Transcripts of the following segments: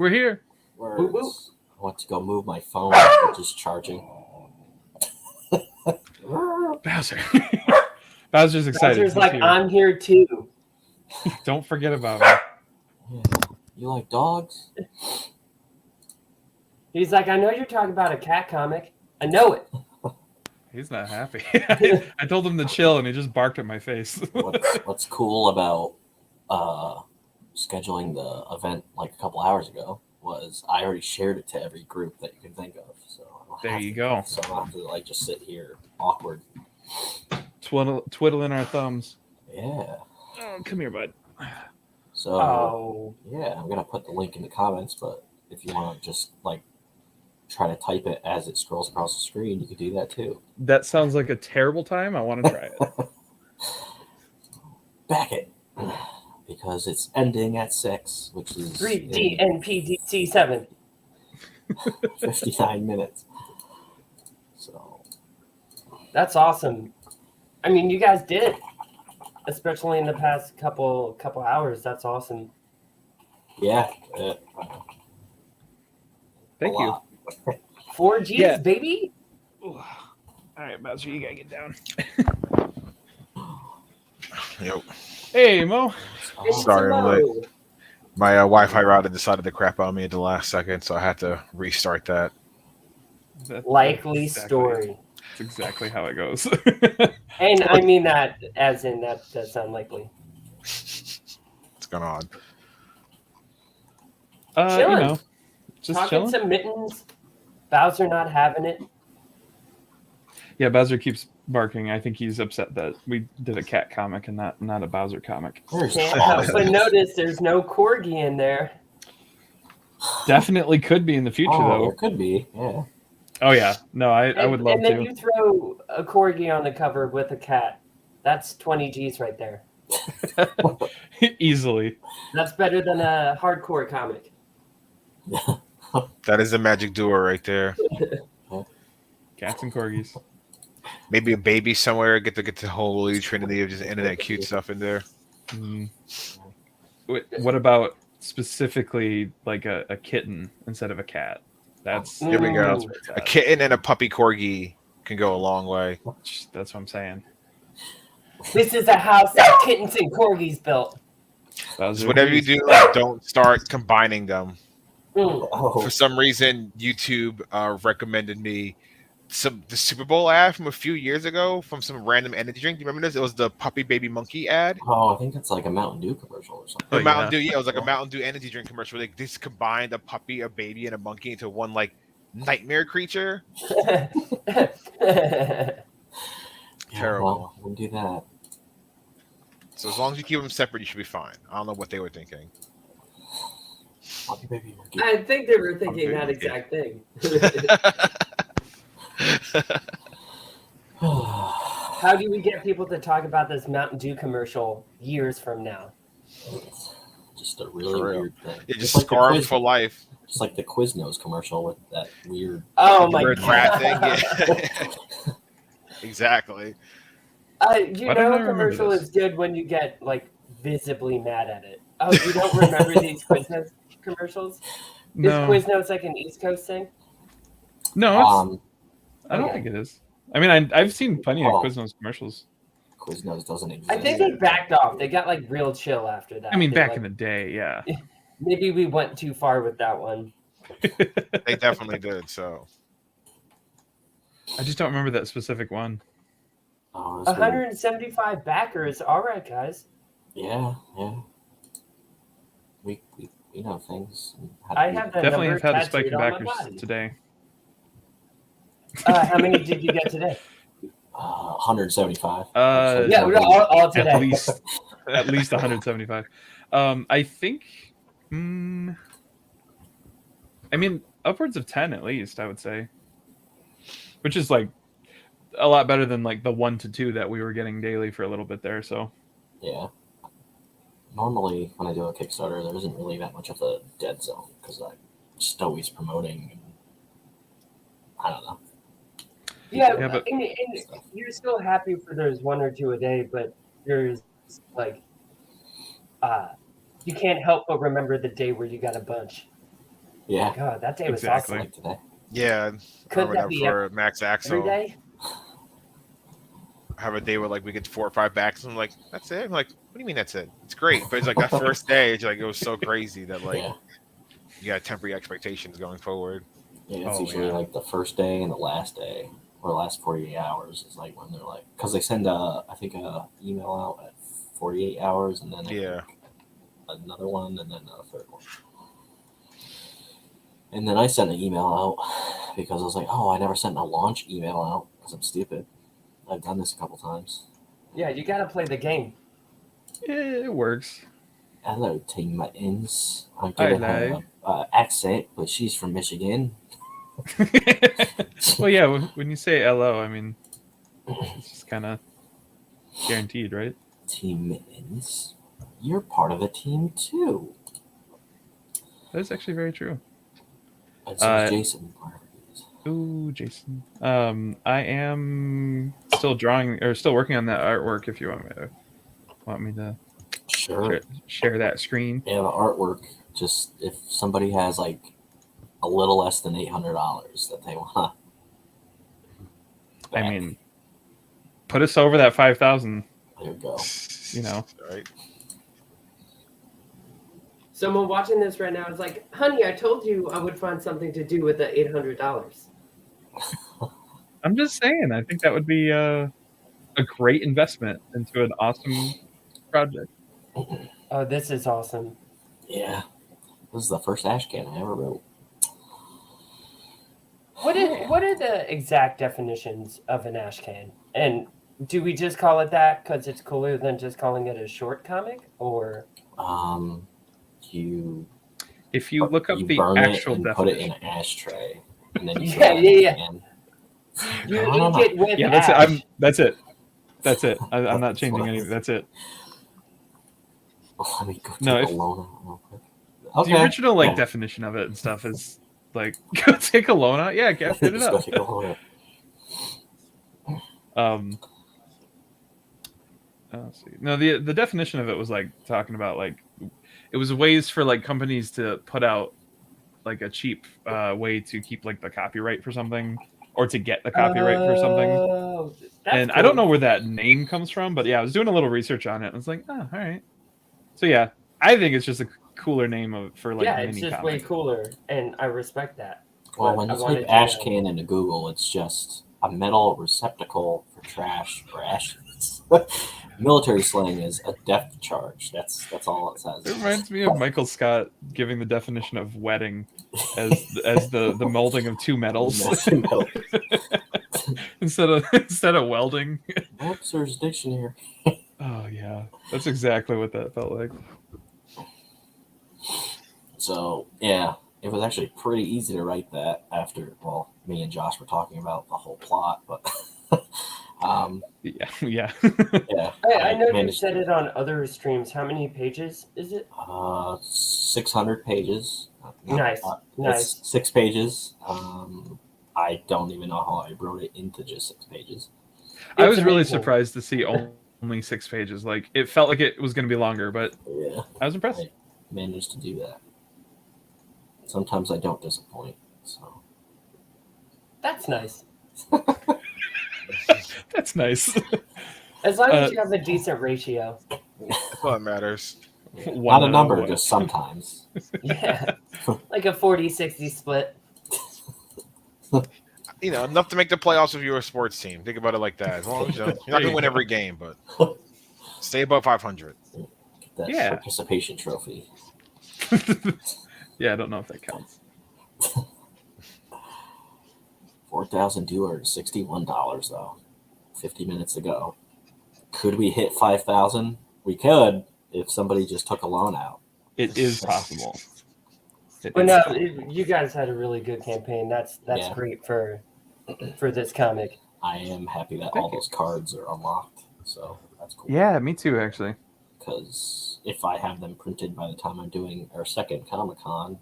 over here. Words. I want to go move my phone, which is charging. Bowser. Bowser's excited. Bowser's like, I'm here too. Don't forget about me. Yeah. You like dogs? He's like, I know you're talking about a cat comic. I know it. He's not happy. I told him to chill, and he just barked at my face. What's cool about scheduling the event like a couple hours ago was I already shared it to every group that you can think of. So there you go. So I don't have to like just sit here awkward. Twiddling our thumbs. Yeah. Oh, come here, bud. So yeah, I'm gonna put the link in the comments, but if you want to just like try to type it as it scrolls across the screen, you could do that too. That sounds like a terrible time. I want to try it. Back it. Because it's ending at 6, which is 3DNPDC7. 59 minutes. So that's awesome. I mean, you guys did it, especially in the past couple hours. That's awesome. Yeah. Thank you. 4Gs, baby. All right, Bowser, you gotta get down. Yo. Hey, Mo. Sorry, I'm late. My Wi-Fi router decided to crap on me at the last second, so I had to restart that. Likely story. That's exactly how it goes. And I mean that as in that's unlikely. What's going on? Chilling. You know, just talking chilling. to Mittens. Bowser not having it. Yeah, Bowser keeps barking. I think he's upset that we did a cat comic and not a Bowser comic. Can't help but notice there's no corgi in there. Definitely could be in the future, though. There could be, yeah. Oh, yeah. No, I would love to. And then you throw a corgi on the cover with a cat. That's 20 Gs right there. Easily. That's better than a hardcore comic. That is the magic duo right there. Cats and corgis. Maybe a baby somewhere. Get the holy trinity of just internet cute stuff in there. What about specifically like a kitten instead of a cat? That's Here we go. A kitten and a puppy corgi can go a long way. That's what I'm saying. This is a house that kittens and corgis built. So whatever you do, don't start combining them. For some reason, YouTube recommended me the Super Bowl ad from a few years ago from some random energy drink. Do you remember this? It was the Puppy Baby Monkey ad. Oh, I think it's like a Mountain Dew commercial or something. Mountain Dew, yeah, it was like a Mountain Dew energy drink commercial. Where they just combined a puppy, a baby, and a monkey into one like nightmare creature. Terrible. Well, we'll do that. So as long as you keep them separate, you should be fine. I don't know what they were thinking. Puppy Baby Monkey. I think they were thinking that exact thing. How do we get people to talk about this Mountain Dew commercial years from now? Just a really weird thing. Yeah, just scar them for life. Just like the Quiznos commercial with that weird. Oh my weird god! rat thing. Yeah. Exactly. You know, a commercial is good when you get like visibly mad at it. Oh, you don't remember these Quiznos commercials? No. Is Quiznos like an East Coast thing? No, I don't think it is. I mean, I've seen plenty of Quiznos commercials. Quiznos doesn't exist. I think they backed off. They got like real chill after that. I mean, back in the day, yeah. Maybe we went too far with that one. They definitely did. So I just don't remember that specific one. 175 backers. All right, guys. Yeah. We know things. I have that definitely number have had a spike in tattooed on my backers body. today. How many did you get today? 175. Yeah, all today. At least 175. I think. I mean, upwards of 10 at least. I would say, which is like a lot better than like the 1 to 2 that we were getting daily for a little bit there. So yeah. Normally, when I do a Kickstarter, there isn't really that much of a dead zone because I'm just always promoting. And I don't know. Yeah, but and you're still happy for those 1 or 2 a day, but there's like, you can't help but remember the day where you got a bunch. Yeah. God, that day was Exactly. awesome. Like today. Yeah, Could that be for Max every Axel. day? Have a day where like we get 4 or 5 backs, and I'm like, that's it. I'm like, what do you mean that's it? It's great, but it's like that first day, it's like it was so crazy that like you got temporary expectations going forward. Yeah, it's usually like the first day and the last day, or the last 48 hours is like when they're like, because they send I think a email out at 48 hours, and then another one, and then a third one. And then I sent an email out because I was like, oh, I never sent a launch email out because I'm stupid. I've done this a couple times. Yeah, you gotta play the game. It works. Hello, Team Mittens. I'm giving her accent, but she's from Michigan. Well, yeah, when you say hello, I mean, it's just kind of guaranteed, right? Team Mittens, you're part of a team too. That is actually very true. And so is Jason. Ooh, Jason. I am still still working on that artwork. If you want me to share that screen. Yeah, the artwork. Just if somebody has like a little less than $800 that they want. I mean, put us over that 5,000. There you go. You know, right? Someone watching this right now is like, honey, I told you I would find something to do with the $800. I'm just saying, I think that would be a great investment into an awesome project. Oh, this is awesome. Yeah. This is the first ash can I ever wrote. What are the exact definitions of an ash can? And do we just call it that because it's cooler than just calling it a short comic? Or if you look up the actual definition, put it in an ashtray, and then you You ink it with that's ash. it. That's it. I'm not changing anything. That's it. Let me go take a loan out real quick. Okay. The original definition of it and stuff is like, go take a loan out. Yeah, get it up. Go take a loan out. Let's see. No, the definition of it was like talking about like it was ways for like companies to put out like a cheap way to keep like the copyright for something or to get the copyright for something. And cool. I don't know where that name comes from, but yeah, I was doing a little research on it and I was like, oh, all right. So yeah, I think it's just a cooler name for like mini it's just comic. way cooler, and I respect that. Well, when you type ash can into Google, it's just a metal receptacle for trash or ashes. Military slang is a depth charge. That's all it says. It reminds me of Michael Scott giving the definition of wetting as the molding of two metals instead of welding. Webster's dictionary. Oh yeah, that's exactly what that felt like. So yeah, it was actually pretty easy to write that after me and Josh were talking about the whole plot, but yeah. I know you said it on other streams. How many pages is it? 600 pages. Nice. 6 pages. I don't even know how I wrote it into just 6 pages. I was really surprised to see only 6 pages. Like it felt like it was going to be longer, but yeah, I was impressed. I managed to do that. Sometimes I don't disappoint. So that's nice. That's nice. As long as you have a decent ratio. That's all that matters. Not a number, just sometimes. Yeah. Like a 40-60 split. Enough to make the playoffs if you're a sports team. Think about it like that. As long as you're not going to win every game, but stay above 500. Get that participation trophy. Yeah, I don't know if that counts. $4,261 though. 50 minutes to go. Could we hit 5,000? We could if somebody just took a loan out. It is possible. You guys had a really good campaign. That's great for this comic. I am happy that all those cards are unlocked, so that's cool. Yeah, me too, actually. Because if I have them printed by the time I'm doing our second Comic-Con,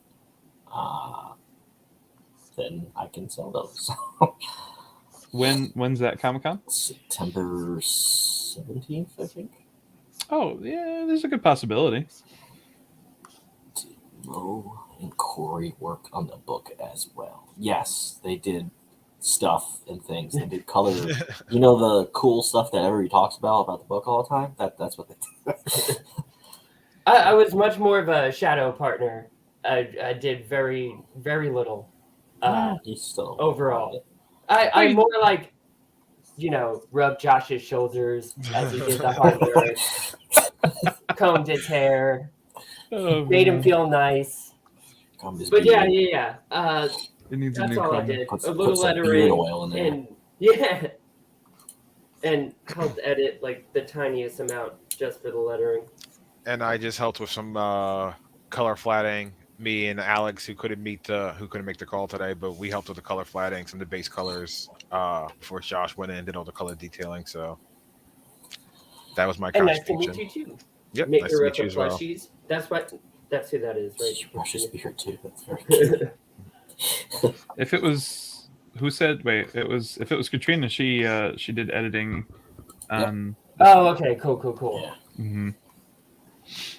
then I can sell those. When's that Comic-Con? September 17th, I think. Oh, yeah, there's a good possibility. Demo and Corey work on the book as well? Yes, they did stuff and things. They did color. You know, the cool stuff that everybody talks about the book all the time? That's what they did. I was much more of a shadow partner. I did very, very little He's still overall. I'm more like, rub Josh's shoulders as he did the hard work, combed his hair, made him feel nice. But yeah. It needs that's a new all comb. I did. Put A little some beard lettering oil in there. and and helped edit like the tiniest amount just for the lettering. And I just helped with some color flatting. Me and Alex, who couldn't make the call today, but we helped with the color flatting, some of the base colors before Josh went in and did all the color detailing. So that was my And nice contribution. to meet you too. Yep, Make nice her to up meet you the as well. plushies. That's who that is, right? She brushes beard too. That's very cute. If it was if it was Katrina, she did editing. Oh, okay, cool. Yeah. Mm-hmm.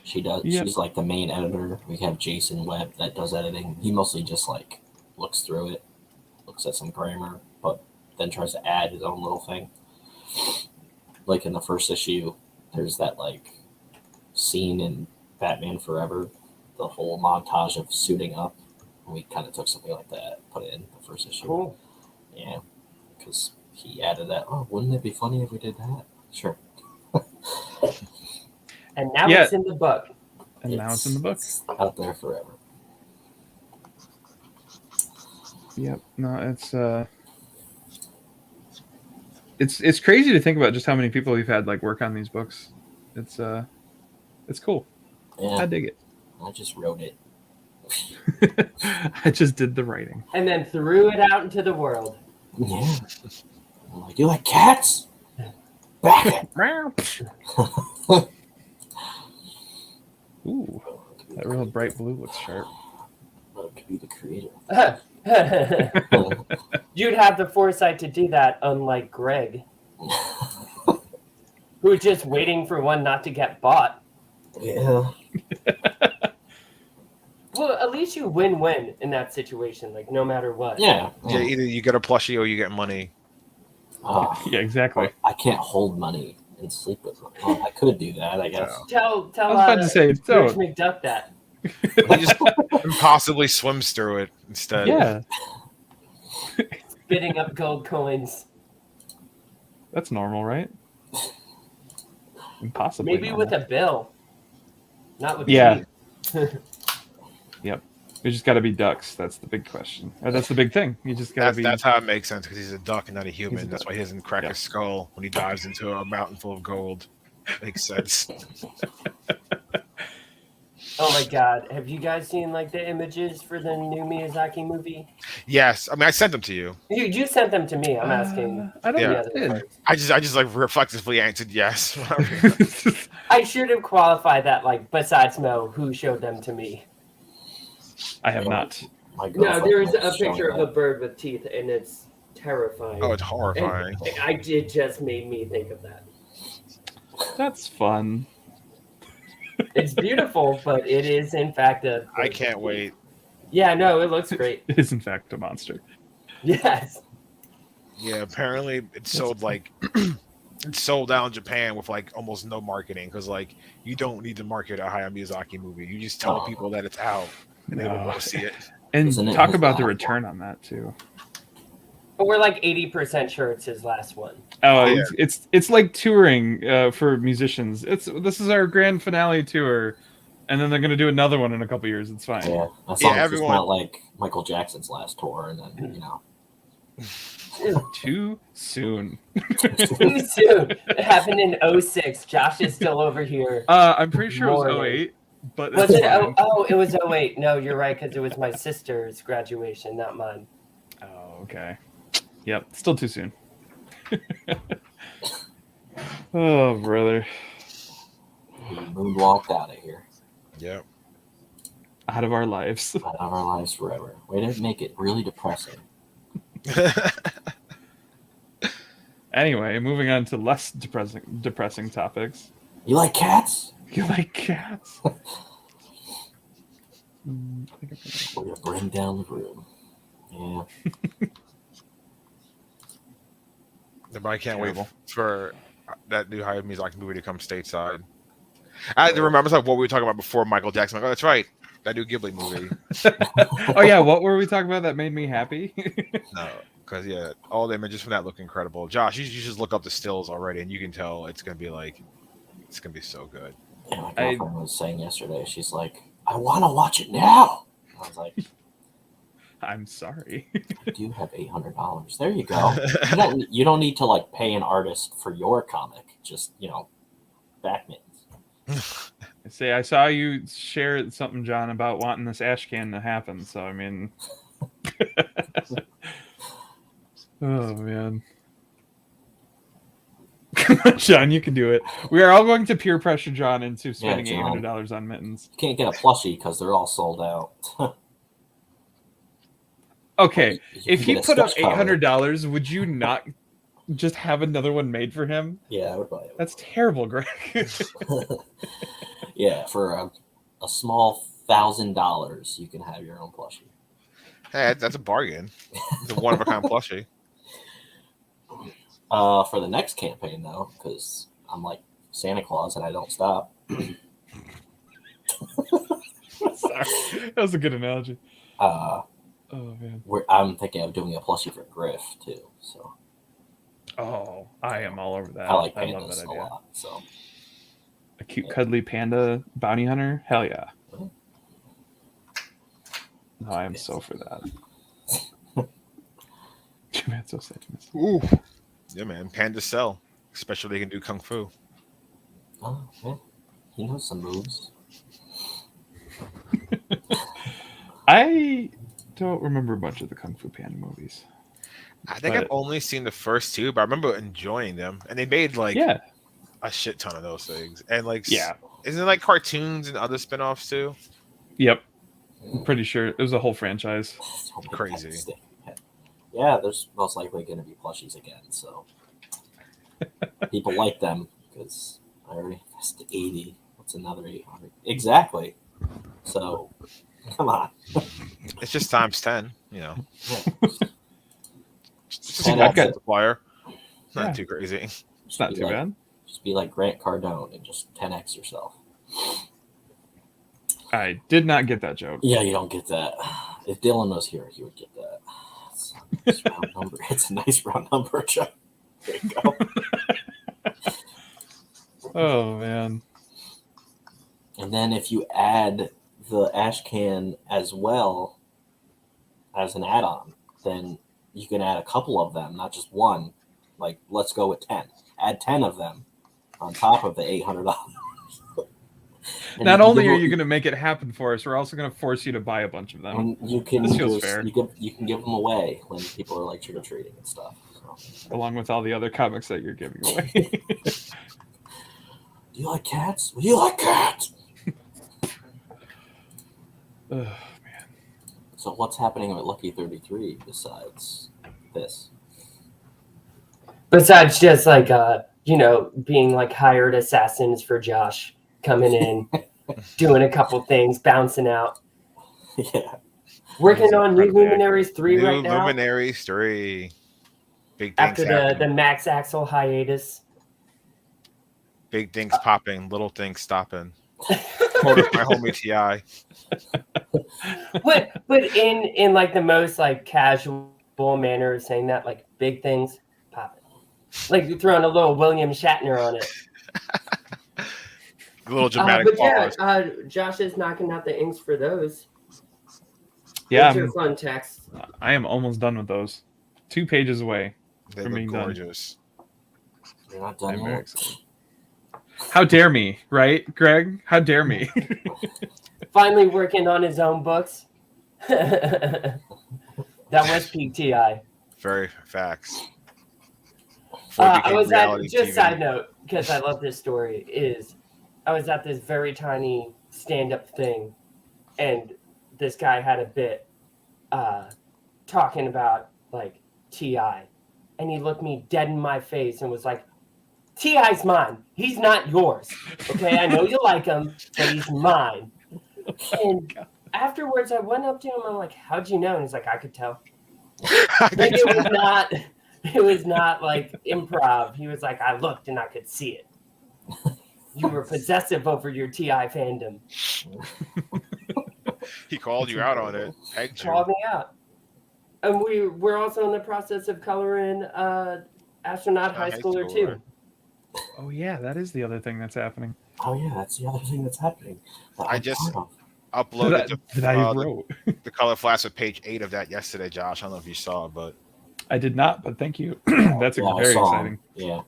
She does. Yep. She's like the main editor. We have Jason Webb that does editing. He mostly just like looks through it, looks at some grammar, but then tries to add his own little thing. Like in the first issue, there's that like scene in Batman Forever, the whole montage of suiting up. And we kind of took something like that, put it in the first issue. Cool. Yeah, because he added that. Oh, wouldn't it be funny if we did that? Sure. And now it's in the book. And now it's in the book. It's out there forever. Yep. No, it's crazy to think about just how many people we've had like work on these books. It's cool. Yeah, I dig it. I just wrote it. I just did the writing. And then threw it out into the world. Yeah. I'm like, you like cats? Back it. Ooh, that real bright blue looks sharp. Well, it could be the creator. You'd have the foresight to do that, unlike Greg, who's just waiting for one not to get bought. Yeah. Well, at least you win-win in that situation, like no matter what. Yeah. Yeah, either you get a plushie or you get money. Yeah, exactly. I can't hold money and sleep with them. Well, I could do that, I guess. Tell I was about to say, Rich don't. McDuck that. He just impossibly swims through it instead. Yeah, Spitting up gold coins. that's normal, right? Impossible. Maybe with a bill. Not with Yeah. teeth. Yep. We just got to be ducks. That's the big question. Or that's the big thing. You just got to be. That's how it makes sense, because he's a duck and not a human. He's a That's duck. why he doesn't crack Yeah. his skull when he dives into a mountain full of gold. Makes sense. Oh my god. Have you guys seen like the images for the new Miyazaki movie? Yes, I mean I sent them to you. You sent them to me. I'm asking I don't Yeah. the other know. folks. I just like reflexively answered yes. I should have qualified that, like, besides Mo, who showed them to me. I have not. My No, girlfriend there is a was showing picture of that. a bird with teeth, and it's terrifying. Oh, it's horrifying. And it just made me think of that. That's fun. It's beautiful, but it is, in fact, I can't wait. Yeah, no, it looks great. It is in fact a monster. Yes. Yeah, apparently it's sold like it's sold out in Japan with like almost no marketing, because like you don't need to market a Hayao Miyazaki movie. You just tell people that it's out and they will No. go see it. And Isn't it talk his about the last return on that too. But we're like 80% sure it's his last one. Oh, Yeah. it's like touring for musicians. This is our grand finale tour, and then they're gonna do another one in a couple years. It's fine. Yeah, as long as everyone- it's not like Michael Jackson's last tour, and then Too soon. Too soon. It happened in 06. Josh is still over here. I'm pretty sure it was Morning. 08, but Was it's it? fine. Oh, it was 08. No, you're right, because it was my sister's graduation, not mine. Oh, okay. Yep, still too soon. Oh, brother. he moonwalked out of here, Yep. Out of our lives. out of our lives forever. Way to make it really depressing. Anyway, moving on to less depressing topics. You like cats? You like cats? We're gonna bring down the room. Yeah. I can't wait for that new Hayao Miyazaki movie to come stateside. I remember like what we were talking about before Michael Jackson. Like, oh, that's right, that new Ghibli movie. Oh yeah, what were we talking about that made me happy? No, because all the images from that look incredible. Josh, you just look up the stills already, and you can tell it's gonna be so good. Yeah, my girlfriend was saying yesterday, she's like, I want to watch it now. I was like, I'm sorry. I do have $800. There you go. You don't need to like pay an artist for your comic. Just back Mittens. I saw you share something, John, about wanting this ash can to happen. So I mean, oh man, come on, John, you can do it. We are all going to peer pressure John into spending $800 on Mittens. You can't get a plushie because they're all sold out. Okay, if he put up $800, would you not just have another one made for him? Yeah, I would buy it. That's terrible, Greg. Yeah, for a small $1,000, you can have your own plushie. Hey, that's a bargain. It's a one-of-a-kind plushie. For the next campaign, though, because I'm like Santa Claus and I don't stop. Sorry, that was a good analogy. Oh man, I'm thinking of doing a plushie for Griff too. So. Oh, I am all over that. I like pandas love that idea. A lot. So. A cute, cuddly panda bounty hunter? Hell yeah! Really? No, I am so for that. Man, so sad to miss. Ooh, yeah, man. Pandas sell, especially they can do kung fu. Oh, yeah. He knows some moves. I don't remember a bunch of the Kung Fu Panda movies. I think I've only seen the first two, but I remember enjoying them. And they made a shit ton of those things. And isn't it like cartoons and other spinoffs too? Yep. I'm pretty sure it was a whole franchise. Crazy. Yeah, there's most likely going to be plushies again. So people like them because I already invested 80. What's another 800? Exactly. So come on. It's just times 10, Yeah. Just a small multiplier. Not too crazy. It's not too bad. Just be like Grant Cardone and just 10x yourself. I did not get that joke. Yeah, you don't get that. If Dylan was here, he would get that. It's a nice round number. It's a nice round number, Chuck. There you go. Oh man. And then if you add the ash can as well as an add-on, then you can add a couple of them, not just one. Like, let's go with 10. Add 10 of them on top of the $800. Not only are you going to make it happen for us, we're also going to force you to buy a bunch of them. And you can this feels fair. You can give them away when people are like trick-or-treating and stuff. So. Along with all the other comics that you're giving away. Do you like cats? Do you like cats? Oh, man. So what's happening with Lucky 33 besides this? Besides just like being like hired assassins for Josh, coming in, doing a couple things, bouncing out. Yeah. Working on New Luminaries 3 right now. New Luminaries 3. Big things after the Max Axel hiatus. Big things popping, little things stopping. Quote my homie T.I. But in like the most like casual manner of saying that, like big things popping. Like you're throwing a little William Shatner on it. A little dramatic pause. Yeah, Josh is knocking out the inks for those. Yeah, fun text. I am almost done with those. 2 pages away They from look being gorgeous. You're not done yet. How dare me, right, Greg? How dare me? Finally working on his own books. That was PTI. Very facts. I was at, just TV. Side note, because I love this story, is I was at this very tiny stand-up thing, and this guy had a bit talking about, like, T.I., and he looked me dead in my face and was like, T.I.'s mine. He's not yours. Okay, I know you like him, but he's mine. And afterwards, I went up to him. I'm like, "How'd you know?" And he's like, "I could tell." Like it was not like improv. He was like, "I looked and I could see it. You were possessive over your TI fandom." He called you out on it. Called me out. And we're also in the process of coloring Astronaut High Schooler too. Oh yeah, that is the other thing that's happening. Oh yeah, that's the other thing that's happening. I just uploaded the color flash of page 8 of that yesterday, Josh. I don't know if you saw it, but I did not. But thank you. That's very exciting. Yeah.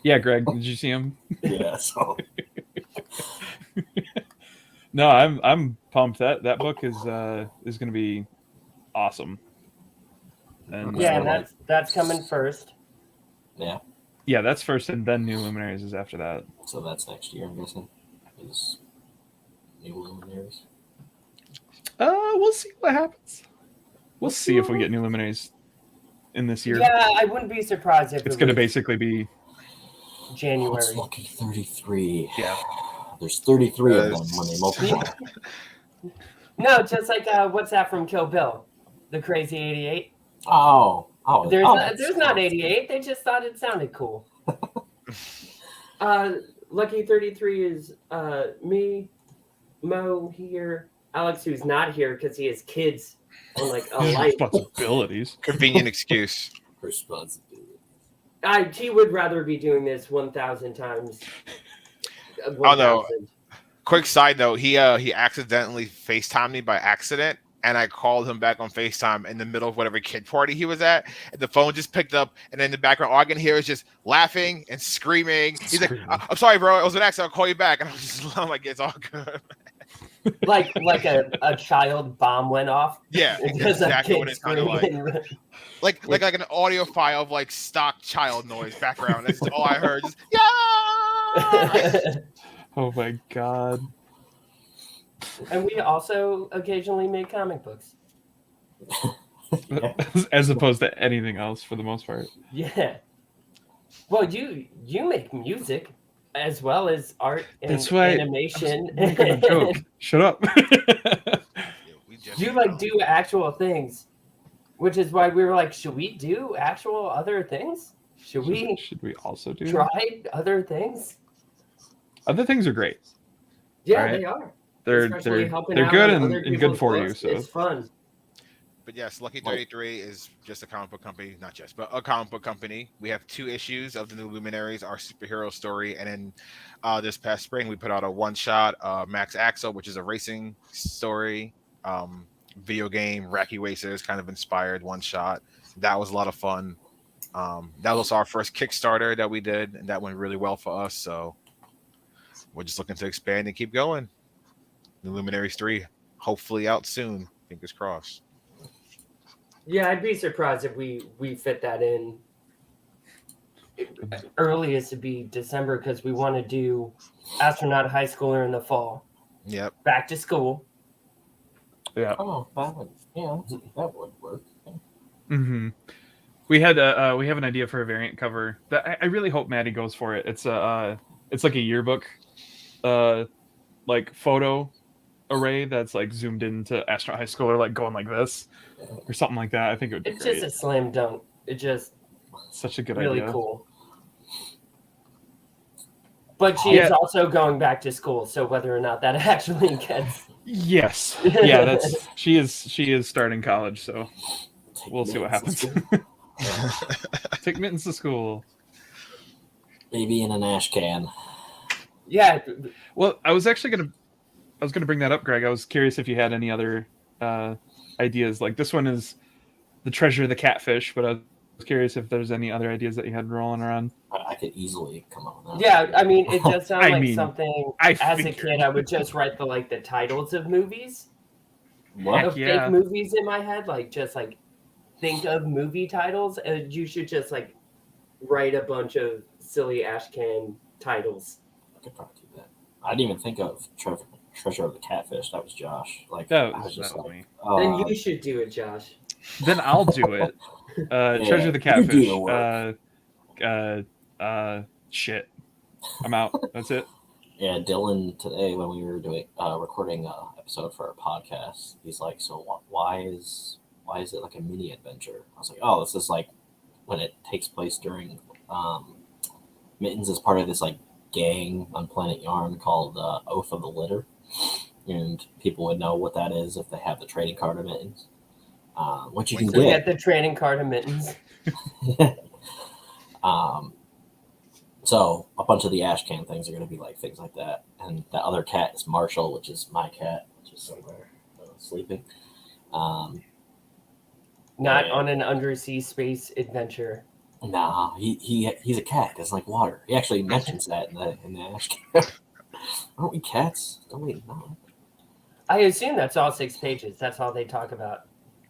Yeah, Greg, did you see him? Yeah. So. No, I'm pumped. That book is going to be awesome. And and that's coming first. Yeah. Yeah, that's first, and then New Luminaries is after that. So that's next year, I'm guessing. Is New Luminaries? We'll see what happens. We'll see if we get New Luminaries in this year. Yeah, I wouldn't be surprised if it's going to basically be January. It's lucky 33. Yeah. There's 33 of them when they multiply. No, just like what's that from Kill Bill? The Crazy 88? Oh. There's not 88. They just thought it sounded cool. Lucky 33 is me, Mo here, Alex, who's not here because he has kids on like a life. Responsibilities. Convenient excuse. Responsibility. He would rather be doing this 1,000 times. 1, oh no! Quick side note: he accidentally FaceTimed me by accident, and I called him back on FaceTime in the middle of whatever kid party he was at. And the phone just picked up, and in the background, all I can hear is just laughing and screaming. He's like, "I'm sorry, bro. It was an accident. I'll call you back." And I'm like, "It's all good." like a child bomb went off. Yeah, exactly what it sounded like. Like an audio file of like stock child noise background. That's all I heard. Just, yeah. Oh my god. And we also occasionally make comic books. As opposed to anything else for the most part. Yeah. Well, you make music as well as art and animation. A joke. Shut up. You like do actual things, which is why we were like, should we do actual other things? Should we also do try other things? Other things are great. Yeah, right? They are. They're good and good for you. So it's fun. But yes, Lucky 33 is just a comic book company, not just, but a comic book company. We have 2 issues of the New Luminaries, our superhero story, and then this past spring we put out a one-shot, Max Axel, which is a racing story, video game, Wacky Racers, kind of inspired one-shot. That was a lot of fun. That was our first Kickstarter that we did, and that went really well for us. So we're just looking to expand and keep going. New Luminaries 3, hopefully out soon. Fingers crossed. Yeah, I'd be surprised if we fit that in. Earliest to be December because we want to do Astronaut High Schooler in the fall. Yep. Back to school. Yeah. Oh, that would work. Mm-hmm. We have an idea for a variant cover that I really hope Maddie goes for it. It's like a yearbook, like photo array that's like zoomed into Astronaut High Schooler, like going like this or something like that. I think it would be great. It's just a slam dunk. It just such a good really idea. Cool. But she is also going back to school, so whether or not that actually gets yes, yeah, she is starting college, so we'll see what happens. Take Mittens to school. Maybe in an ash can. Yeah. Well, I was gonna bring that up, Greg. I was curious if you had any other ideas. Like this one is the treasure of the catfish, but I was curious if there's any other ideas that you had rolling around. I could easily come up with that. Yeah, I mean, it does sound like something. As a kid, I would just write the titles of movies. Fake movies in my head, just think of movie titles, and you should just write a bunch of silly ash can titles. I could probably do that. I didn't even think of Treasure of the Catfish. That was Josh. That was just me. Then you should do it, Josh. Then I'll do it. Treasure of the Catfish. Shit. I'm out. That's it. Yeah, Dylan today when we were doing recording a episode for our podcast, he's like, "So why is it like a mini adventure?" I was like, "Oh, this is like when it takes place during Mittens is part of this like gang on Planet Yarn called Oath of the Litter, and people would know what that is if they have the trading card of Mittens, which you can get the trading card of Mittens." So a bunch of the ash can things are going to be like things like that, and the other cat is Marshall, which is my cat, which is somewhere sleeping. Not on an undersea space adventure. Nah, he's a cat. Doesn't like water. He actually mentions that in the ash can. Aren't we cats? Don't we? No. I assume that's all 6 pages. That's all they talk about.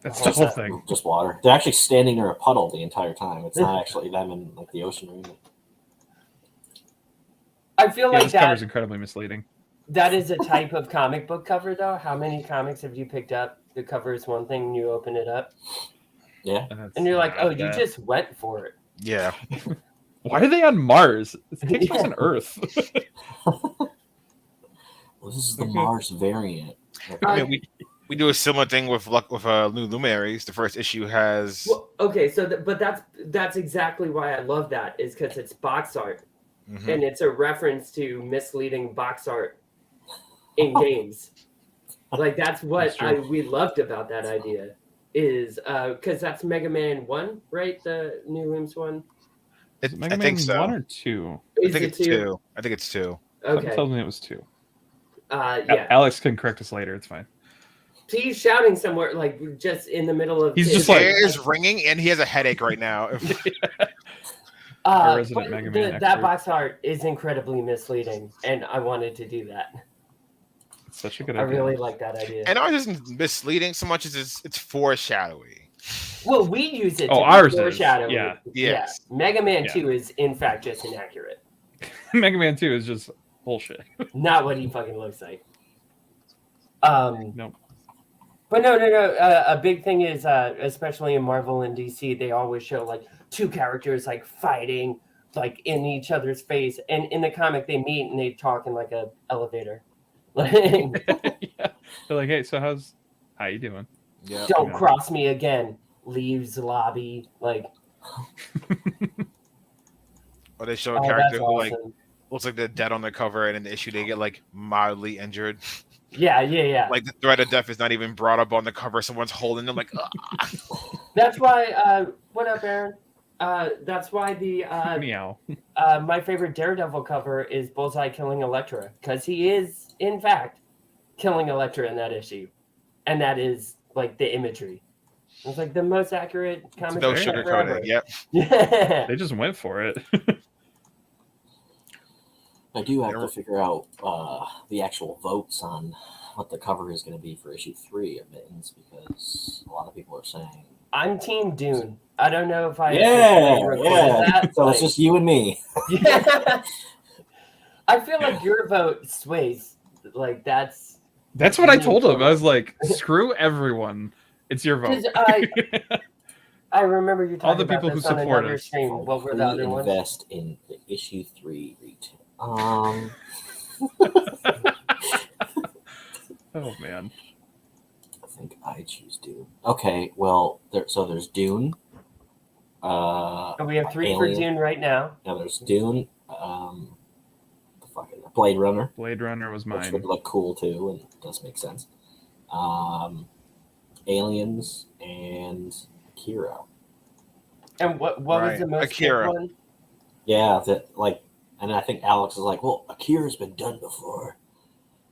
That's the whole thing. Just water. They're actually standing near a puddle the entire time. It's not actually them in like the ocean or anything. I feel like this cover is incredibly misleading. That is a type of comic book cover, though. How many comics have you picked up? The cover is one thing, and you open it up. Yeah. And you're like, oh, you just went for it. Yeah. Why are they on Mars? It takes place on Earth. Well, this is the Mars variant. I mean, we do a similar thing with New Luminaries. The first issue has. Well, okay, so but that's exactly why I love that is because it's box art. Mm-hmm. And it's a reference to misleading box art in games. Like that's what we loved about that idea is because that's Mega Man 1, right? The New Looms one. Mega Man so. 1 or 2? I think it's 2. I think it's 2. Okay. Tells me it was 2. Yeah. Alex can correct us later. It's fine. So he's shouting somewhere, like just in the middle of. He's just like is ringing, and he has a headache right now. That box art is incredibly misleading, and I wanted to do that. It's such a good idea. I really like that idea. And ours isn't misleading so much as it's foreshadowing. Well, we use it to ours foreshadow. Yeah. Yes. Yeah. Mega Man 2 is, in fact, just inaccurate. Mega Man 2 is just bullshit. Not what he fucking looks like. Nope. But no. A big thing is, especially in Marvel and DC, they always show, like, 2 characters, like, fighting, like, in each other's face. And in the comic, they meet and they talk in, like, a elevator. Yeah. They're like, hey, so how you doing? Yeah. Don't cross me again. Leaves lobby, like. Or they show a character who like looks like they're dead on the cover, and in the issue they get like mildly injured. Yeah. Like the threat of death is not even brought up on the cover. Someone's holding them like. That's why. What up, Aaron? That's why the meow. My favorite Daredevil cover is Bullseye killing Elektra, because he is in fact killing Elektra in that issue, and that is like the imagery. It's like the most accurate comic. No sugarcoating. Yep. Yeah. They just went for it. I do have to figure out the actual votes on what the cover is going to be for issue 3 of Mittens, because a lot of people are saying I'm Team Dune. I don't know if I that. So it's just you and me. Yeah. I feel like your vote sways. Like that's what I told him. I was like, screw everyone. It's your vote. I remember you talking all the people who support us. Stream. What were the other ones? Invest in the issue 3 retail. Oh man. I think I choose Dune. Okay, well, there's Dune. We have 3 for Dune right now. Now there's Dune. Blade Runner. Blade Runner was mine. Which would look cool too, and does make sense. Aliens and Akira. And what was the most Akira one? Yeah, and I think Alex is like, well, Akira's been done before,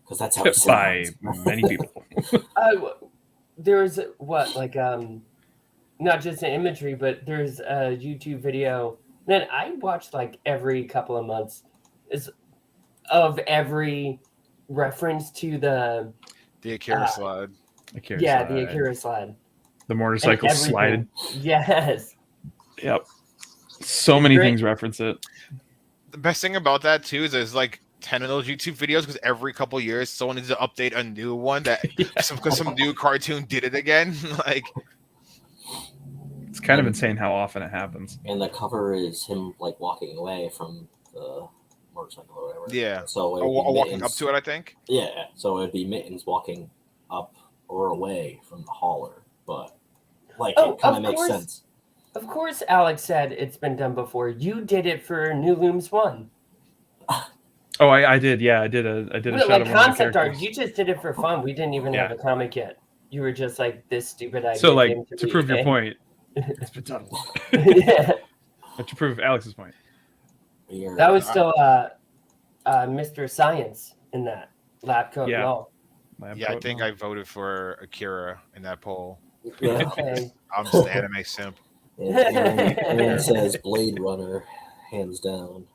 because that's how it by sounds. many people. There's not just the imagery, but there's a YouTube video that I watch like every couple of months of every reference to the Akira slide. The Akira slide. The motorcycle slide. Yes. Yep. So many things reference it. The best thing about that too is there's like 10 of those YouTube videos, because every couple of years someone needs to update a new one because some new cartoon did it again. Like it's kind of insane how often it happens. And the cover is him like walking away from the motorcycle or whatever. Yeah. So walking up to it, I think. Yeah. So it'd be Mittens walking up or away from the hauler, but like it kind of makes sense. Of course, Alex said it's been done before. You did it for New Looms 1. Oh, I did. Yeah, I did a shot like of concept art. You just did it for fun. We didn't even have a comic yet. You were just like this stupid idea. So, like, to prove your point, it's been done. Yeah. But to prove Alex's point, that was still Mr. Science in that lab coat. Yeah. No. Yeah, I think I voted for Akira in that poll. Okay. I'm just an anime simp. Aaron says Blade Runner, hands down.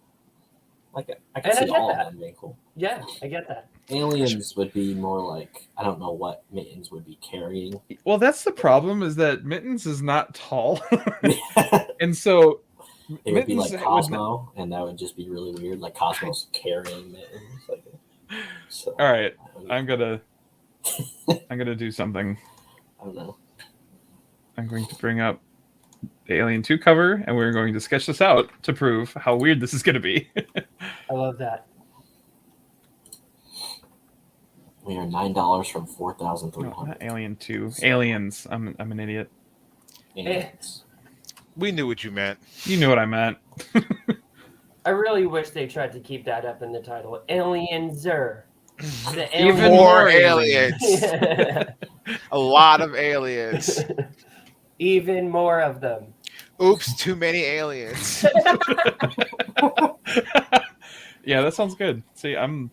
I can see all of them being cool. Yeah, I get that. Aliens would be more like, I don't know what Mittens would be carrying. Well, that's the problem, is that Mittens is not tall. And so it would be like Cosmo, and that would just be really weird. Like Cosmo's carrying Mittens. So, all right, I'm gonna do something. I don't know. I'm going to bring up the Alien 2 cover, and we're going to sketch this out to prove how weird this is going to be. I love that. We are $9 from 4,300. No, not Alien 2. Aliens. I'm an idiot. Aliens. We knew what you meant. You knew what I meant. I really wish they tried to keep that up in the title. Alienzer. Even more aliens. A lot of aliens. Even more of them. Oops, too many aliens. Yeah, that sounds good. See, I'm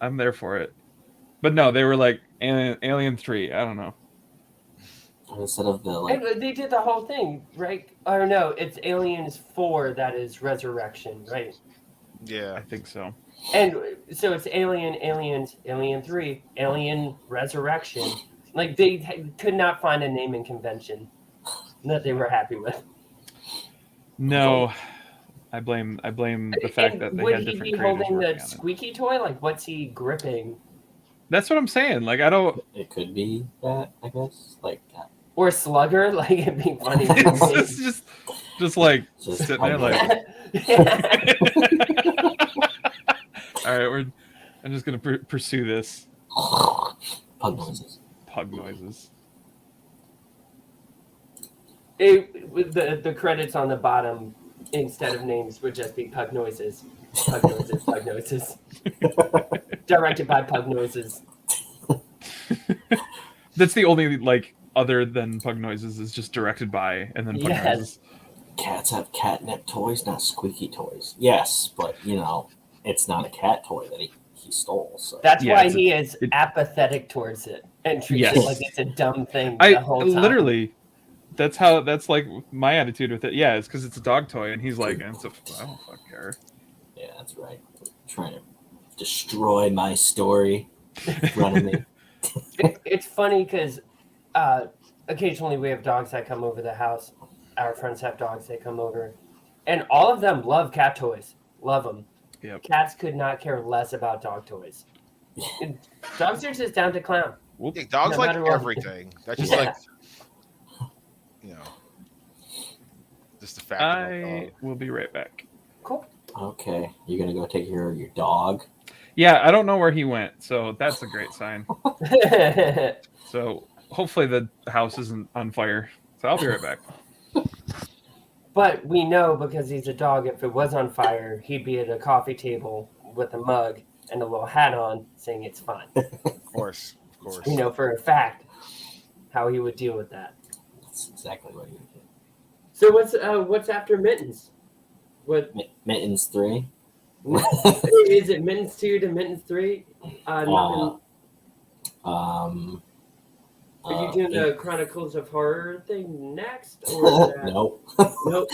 there for it. But no, they were like Alien 3. I don't know. Instead of the they did the whole thing, right? Or no, it's Aliens 4 that is Resurrection, right? Yeah, I think so. And so it's Aliens, Alien 3, Alien Resurrection. Like they could not find a naming convention that they were happy with. No, I blame the fact that they had different creators. Would he be holding the squeaky toy? Like, what's he gripping? That's what I'm saying. Like, I don't. It could be that, I guess. Like, or Slugger. Like, it'd be funny. It's just like sitting there, like. All right, I'm just gonna pursue this. Pug noises. Pug noises. The credits on the bottom instead of names would just be Pug Noises. Pug Noises, Pug Noises. Directed by Pug Noises. That's the only, like, other than Pug Noises is just directed by and then Pug Noises. Cats have catnip toys, not squeaky toys. Yes, but, it's not a cat toy that he stole. So. That's why he is apathetic towards it and treats it like it's a dumb thing the whole time. Literally, that's like my attitude with it. Yeah, it's because it's a dog toy, and he's like, I don't fucking care. Yeah, that's right. Trying to destroy my story in front of me. It's funny because occasionally we have dogs that come over the house. Our friends have dogs that come over, and all of them love cat toys. Love them. Yep. Cats could not care less about dog toys. Dogs are just down to clown. Yeah, dogs like everything. That's just like, just the fact. I will be right back. Cool. Okay, you're gonna go take care of your dog. Yeah, I don't know where he went, so that's a great sign. So hopefully the house isn't on fire. So I'll be right back. But we know, because he's a dog, if it was on fire, he'd be at a coffee table with a mug and a little hat on saying it's fine. Of course. We know for a fact how he would deal with that. That's exactly what he would do. So what's after Mittens? What Mittens 3? Is it Mittens 2 to Mittens 3? Are you doing the Chronicles of Horror thing next? Or No. Nope.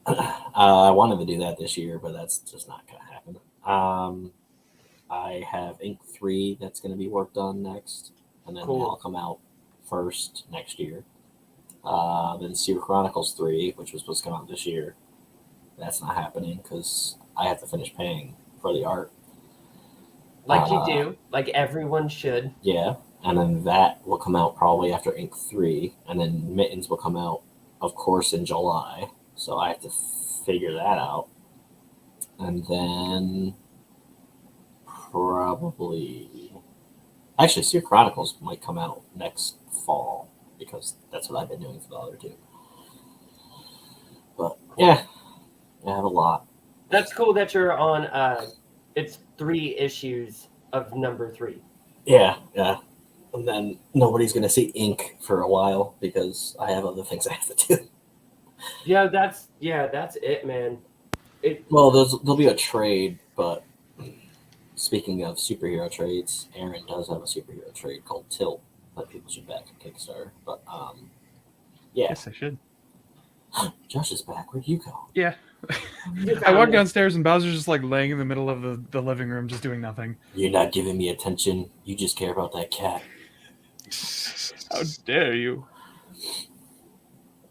I wanted to do that this year, but that's just not going to happen. I have Ink 3 that's going to be worked on next, and then that'll come out first next year. Then Sewer Chronicles 3, which was supposed to come out this year. That's not happening because I have to finish paying for the art. Like you do. Like everyone should. Yeah. And then that will come out probably after Ink 3. And then Mittens will come out, of course, in July. So I have to figure that out. And then probably. Actually, Seer Chronicles might come out next fall because that's what I've been doing for the other two. But yeah, I have a lot. That's cool that you're on. It's 3 issues of number 3. Yeah. And then nobody's gonna see ink for a while because I have other things I have to do. Yeah, that's it, man. Well, there'll be a trade, but speaking of superhero trades, Aaron does have a superhero trade called Tilt that people should back at Kickstarter. But yeah. Yes, I should. Josh is back. Where'd you go? Yeah. I walked downstairs and Bowser's just like laying in the middle of the living room, just doing nothing. You're not giving me attention. You just care about that cat. How dare you?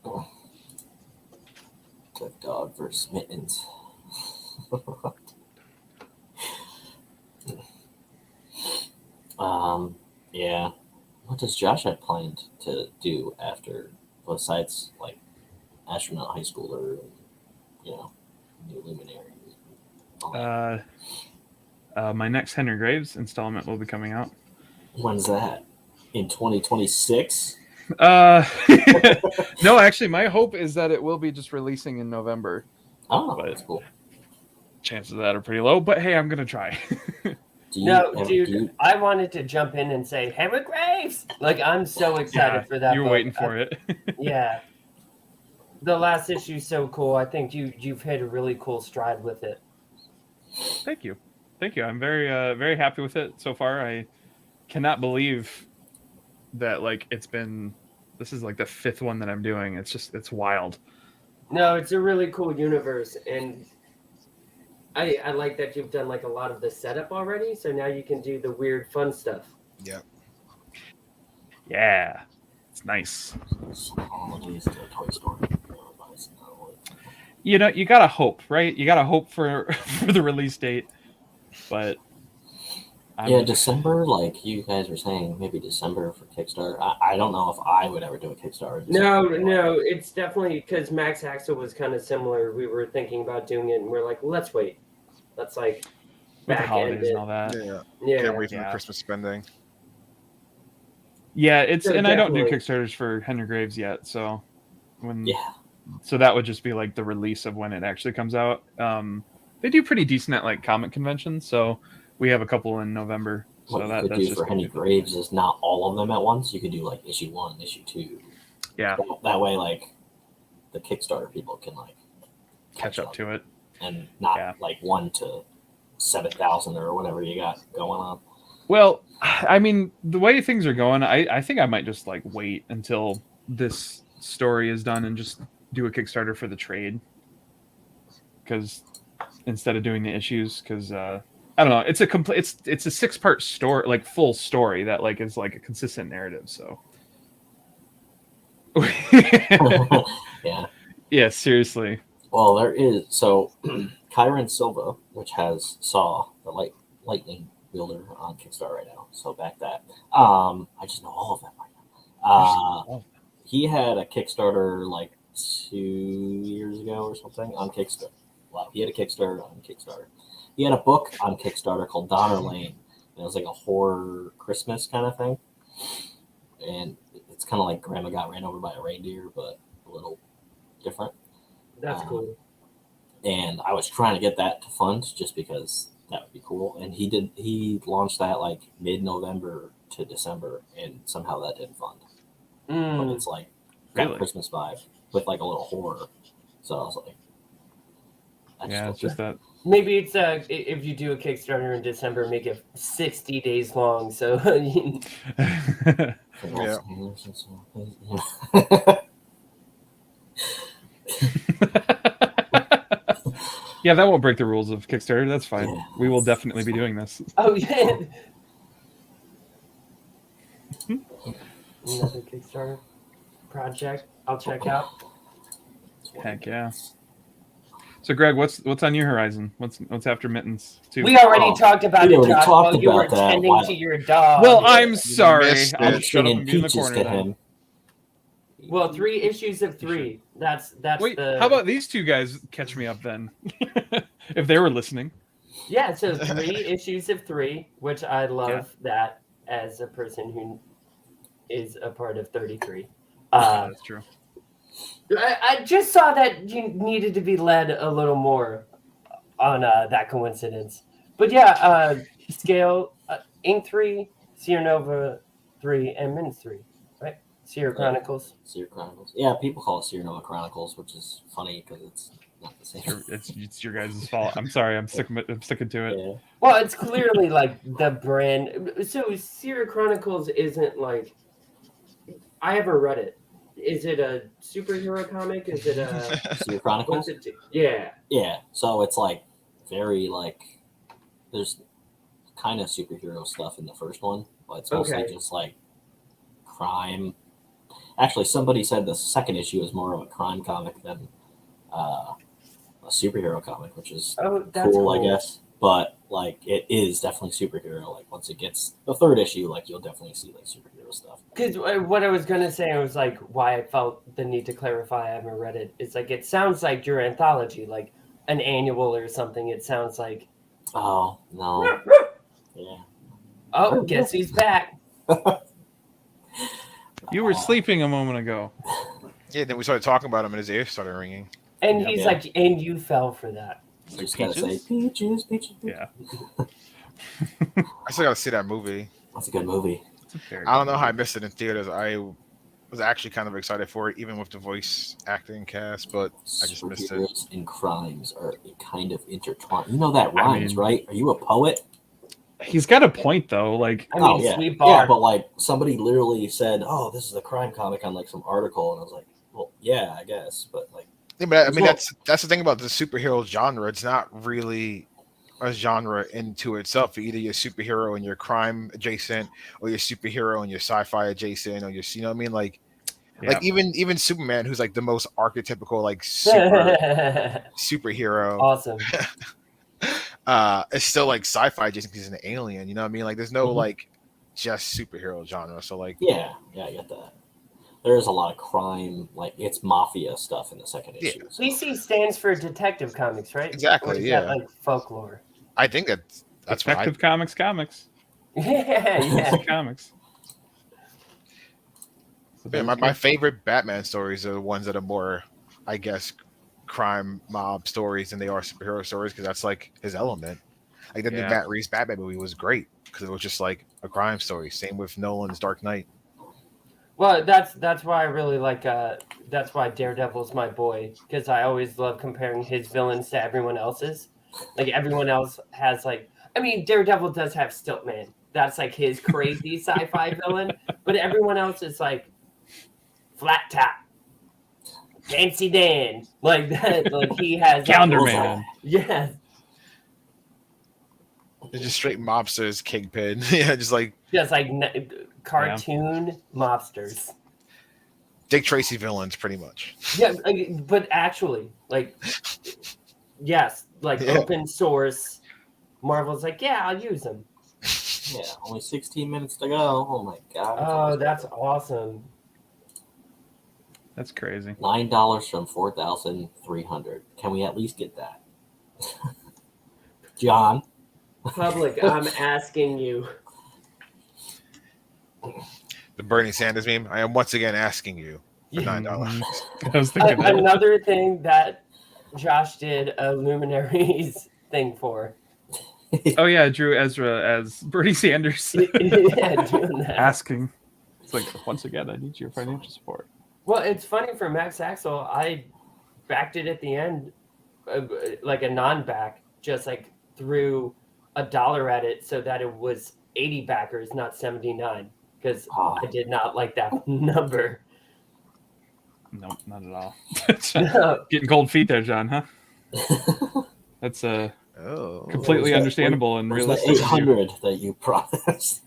The dog versus Mittens. Yeah. What does Josh have planned to do after, besides like astronaut high schooler, and, new luminary? My next Henry Graves installment will be coming out. When's that? In 2026? No, actually, my hope is that it will be just releasing in November. Oh, but that's cool. Chances of that are pretty low, but hey, I'm gonna try. I wanted to jump in and say Henry Graves. Like, I'm so excited for that. You were waiting for it. Yeah. The last issue is so cool. I think you've hit a really cool stride with it. Thank you. I'm very very happy with it so far. I cannot believe that this is like the 5th one that I'm doing. It's wild. No, it's a really cool universe, and I like that you've done like a lot of the setup already, so now you can do the weird fun stuff. Yep. Yeah. It's nice. You gotta hope, right? You gotta hope for the release date. But December, like you guys were saying, maybe December for Kickstarter. I don't know if I would ever do a Kickstarter. No, it's definitely because Max Axel was kind of similar. We were thinking about doing it, and we're like, let's wait. Let's like with the holidays and all that. Yeah. Can't wait for the Christmas spending. Yeah, and I don't do Kickstarters for Henry Graves yet, so so that would just be like the release of when it actually comes out. They do pretty decent at like comic conventions, so we have a couple in November. What so you that's could do just for Henry Graves is not all of them at once. You could do like issue 1, issue 2. Yeah. That way, like the Kickstarter people can like catch up to it, and not like 1 to 7,000 or whatever you got going on. Well, I mean, the way things are going, I think I might just like wait until this story is done and just do a Kickstarter for the trade. Because instead of doing the issues, because I don't know, it's a 6-part story, like full story that like is like a consistent narrative. So yeah, seriously. Well, there is Kyron Silva, which has Saw the lightning wielder on Kickstarter right now. So back that. I just know all of them right now. He had a Kickstarter like 2 years ago or something on Kickstarter. Wow, he had a Kickstarter on Kickstarter. He had a book on Kickstarter called Donner Lane. And it was like a horror Christmas kind of thing. And it's kind of like Grandma Got Ran Over by a Reindeer, but a little different. That's cool. And I was trying to get that to fund just because that would be cool. And he launched that like mid-November to December, and somehow that didn't fund. But it's like got a Christmas vibe with like a little horror. So I was like, it's just that. Maybe it's if you do a Kickstarter in December, make it 60 days long. So yeah, that won't break the rules of Kickstarter. That's fine. Yeah, we will definitely be doing this. Oh yeah. Another Kickstarter project I'll check out. Heck yeah. So, Greg, what's on your horizon? What's after Mittens? We already talked about it, Josh, while you were tending to your dog. Well, I'm sorry. I'll shut up and be in the corner then. Well, 3 issues of 3. That's Wait, how about these two guys catch me up then? If they were listening. Yeah, so 3 issues of 3, which I love that as a person who is a part of 33. That's true. I just saw that you needed to be led a little more on that coincidence. But yeah, Scale, Ink 3, Sierra Nova 3, and Mittens 3, right? Sierra Chronicles. Sierra Chronicles. Yeah, people call it Sierra Nova Chronicles, which is funny because it's not the same. It's your guys' fault. I'm sorry. I'm sticking to it. Yeah. Well, it's clearly like the brand. So Sierra Chronicles isn't like. I haven't read it. Is it a superhero comic? Is it a Sierra Chronicles? Yeah. Yeah. So it's like very like there's kind of superhero stuff in the first one, but it's mostly just like crime. Actually, somebody said the second issue is more of a crime comic than a superhero comic, which is cool, I guess. But like, it is definitely superhero. Like once it gets the third issue, like you'll definitely see like superhero stuff. Because what I was gonna say, was like why I felt the need to clarify. I haven't read it. It's like it sounds like your anthology, like an annual or something. It sounds like. Oh no. Yeah. Oh, guess he's back. You were sleeping a moment ago. Yeah, then we started talking about him and his ears started ringing. And he's like, and you fell for that. You just gotta say peaches. Yeah. I still gotta see that movie. That's a good movie. I don't know how I missed it in theaters. I was actually kind of excited for it, even with the voice acting cast, but I just missed it. Superheroes and crimes are kind of intertwined. You know that rhymes, right? Are you a poet? He's got a point though. Like, yeah, but like somebody literally said, "Oh, this is a crime comic" on like some article, and I was like, "Well, yeah, I guess," but like, yeah, but I mean, that's the thing about the superhero genre. It's not really a genre into itself. Either you're superhero and you're crime adjacent, or you're superhero and you're sci-fi adjacent, or you're, you know what I mean? Like even Superman, who's like the most archetypical like superhero. Awesome. It's still like sci-fi adjacent because he's an alien. You know what I mean? Like there's no like just superhero genre. So like yeah, I get that. There's a lot of crime, like it's mafia stuff in the second issue. So. DC stands for Detective Comics, right? Exactly. Yeah. That, like folklore. I think that's Detective Comics. Yeah. Comics. Yeah, my favorite Batman stories are the ones that are more, I guess, crime mob stories than they are superhero stories, because that's like his element. Like the Matt Reeves Batman movie was great because it was just like a crime story. Same with Nolan's Dark Knight. Well, that's why I really like. That's why Daredevil's my boy, because I always love comparing his villains to everyone else's. Like everyone else has like, I mean, Daredevil does have Stiltman. That's like his crazy sci-fi villain, but everyone else is like flat top, Fancy Dan, like that. Like he has Calendar Man. Yeah. It's just straight mobsters, Kingpin. Yeah, just like cartoon mobsters. Dick Tracy villains, pretty much. Yeah, but actually, like, yes, like open source. Marvel's like, yeah, I'll use them. Yeah, only 16 minutes to go. Oh my god. Oh, that's awesome. That's crazy. $9 from 4,300. Can we at least get that? John? Public, I'm asking you. The Bernie Sanders meme. I am once again asking you for $9. I was thinking another thing that Josh did a Luminaries thing for. Oh yeah, Drew Ezra as Bernie Sanders. Yeah, doing that. Asking. It's like, once again, I need your financial support. Well, it's funny for Max Axel. I backed it at the end, like a non-back, just like threw $1 at it so that it was 80 backers, not 79, because I did not like that number. No, not at all. Getting cold feet there, John, huh? That's completely understandable and realistic. 800 that you promised.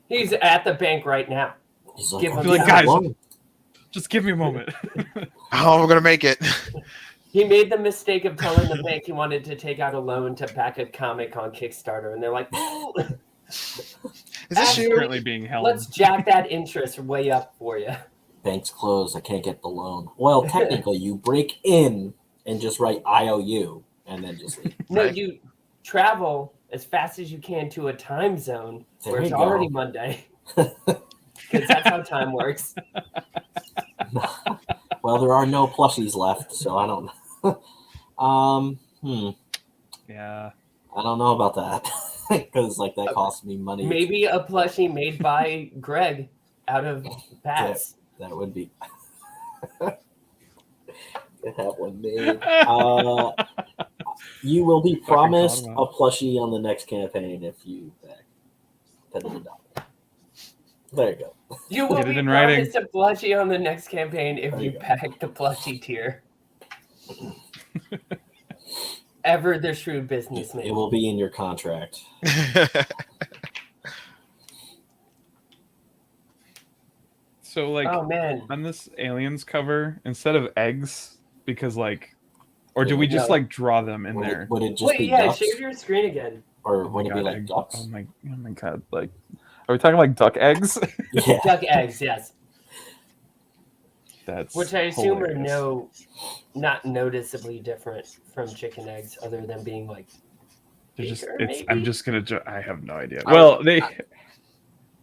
He's at the bank right now. He's like, guys, just give me a moment. Oh, we're gonna make it. He made the mistake of telling the bank he wanted to take out a loan to back a comic on Kickstarter, and they're like, "No." Is this currently being held? Let's jack that interest way up for you. Bank's closed. I can't get the loan. Well, technically, you break in and just write IOU, and then just leave. No, you travel as fast as you can to a time zone where it's already Monday. Because that's how time works. Well, there are no plushies left, so I don't know. Yeah. I don't know about that. Because like that costs me money. Maybe a plushie made by Greg out of bats. Yeah, that would be get that one made. You will be promised a plushie on the next campaign if you back $10. There you go. You will be promised a plushie on the next campaign if you pack the plushie tier. Ever the shrewd businessman. It will be in your contract. So like, oh man, on this aliens cover, instead of eggs, because like, or do we just like draw them in there? Would it just be ducks? Share your screen again. Or would it be like ducks? Oh my god! Like, are we talking like duck eggs? Yeah. Duck eggs, yes. That's which I assume hilarious. are not noticeably different from chicken eggs, other than being like. Bigger, I'm just gonna. I have no idea. Well, I feel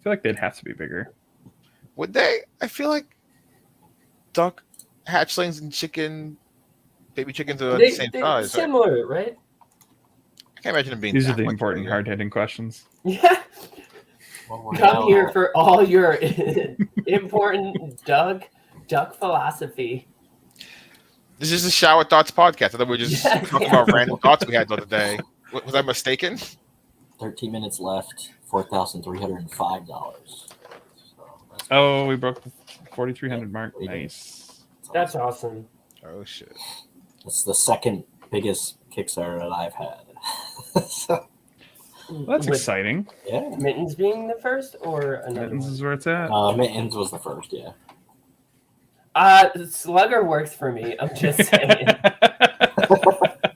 like they'd have to be bigger. Would they? I feel like duck hatchlings and baby chickens are the same size. Similar, right? I can't imagine them being. These are the important, hard-hitting questions. Yeah. Come here for all your important duck philosophy. This is a Shower Thoughts podcast. I thought we were just talking about random thoughts we had the other day. Was I mistaken? 13 minutes left. $4,305. Oh, we broke the 4,300 mark. Nice. That's awesome. Oh shit! It's the second biggest Kickstarter that I've had. So, well, that's exciting. Yeah. Mittens being the first, or another Mittens one? is where it's at. Mittens was the first. Yeah. Slugger works for me. I'm just saying.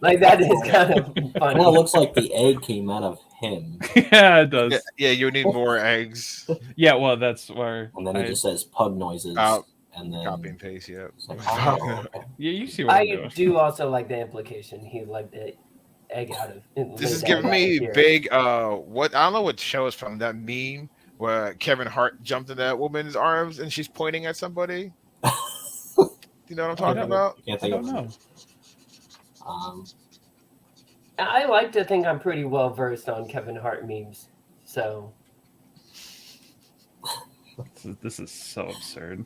Like that is kind of funny. Well, it looks like the egg came out of him. Yeah, it does. Yeah, you need more eggs. Yeah, well, that's where. And then it just says pug noises. And then copy and paste. Yeah. Like, oh, okay. Yeah, you see what I'm doing. I do also like the implication. He let the egg out of. This is giving me big. What I don't know what show is from that meme where Kevin Hart jumped in that woman's arms and she's pointing at somebody. You know what I'm talking about? I don't know. I like to think I'm pretty well versed on Kevin Hart memes, so. This is so absurd.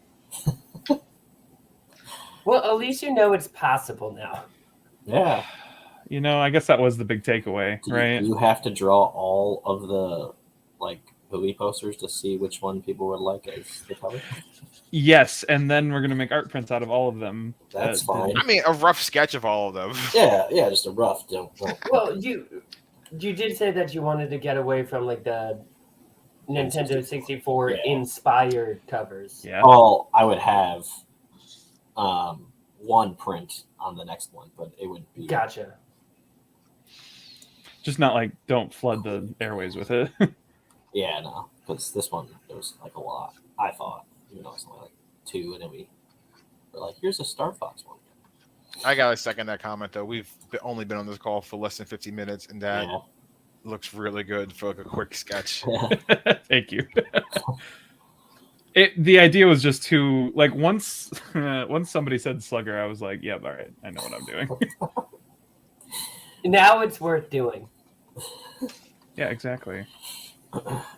Well, at least you know it's possible now. Yeah. You know, I guess that was the big takeaway, right? You have to draw all of the movie posters to see which one people would like as the cover. Yes, and then we're gonna make art prints out of all of them. That's fine. I mean, a rough sketch of all of them. Yeah, just a rough. Well, you did say that you wanted to get away from like the Nintendo 64 inspired covers. Yeah. Oh, I would have one print on the next one, but it would be gotcha. Just not like don't flood the airways with it. Yeah, no, because this one there was like a lot. I thought, even though it's only like 2, and then we were like, here's a Star Fox one. I gotta second that comment though. We've only been on this call for less than 50 minutes, and that looks really good for like a quick sketch. Thank you. The idea was just to like once somebody said Slugger, I was like, "Yep, all right, I know what I'm doing." Now it's worth doing. Yeah, exactly.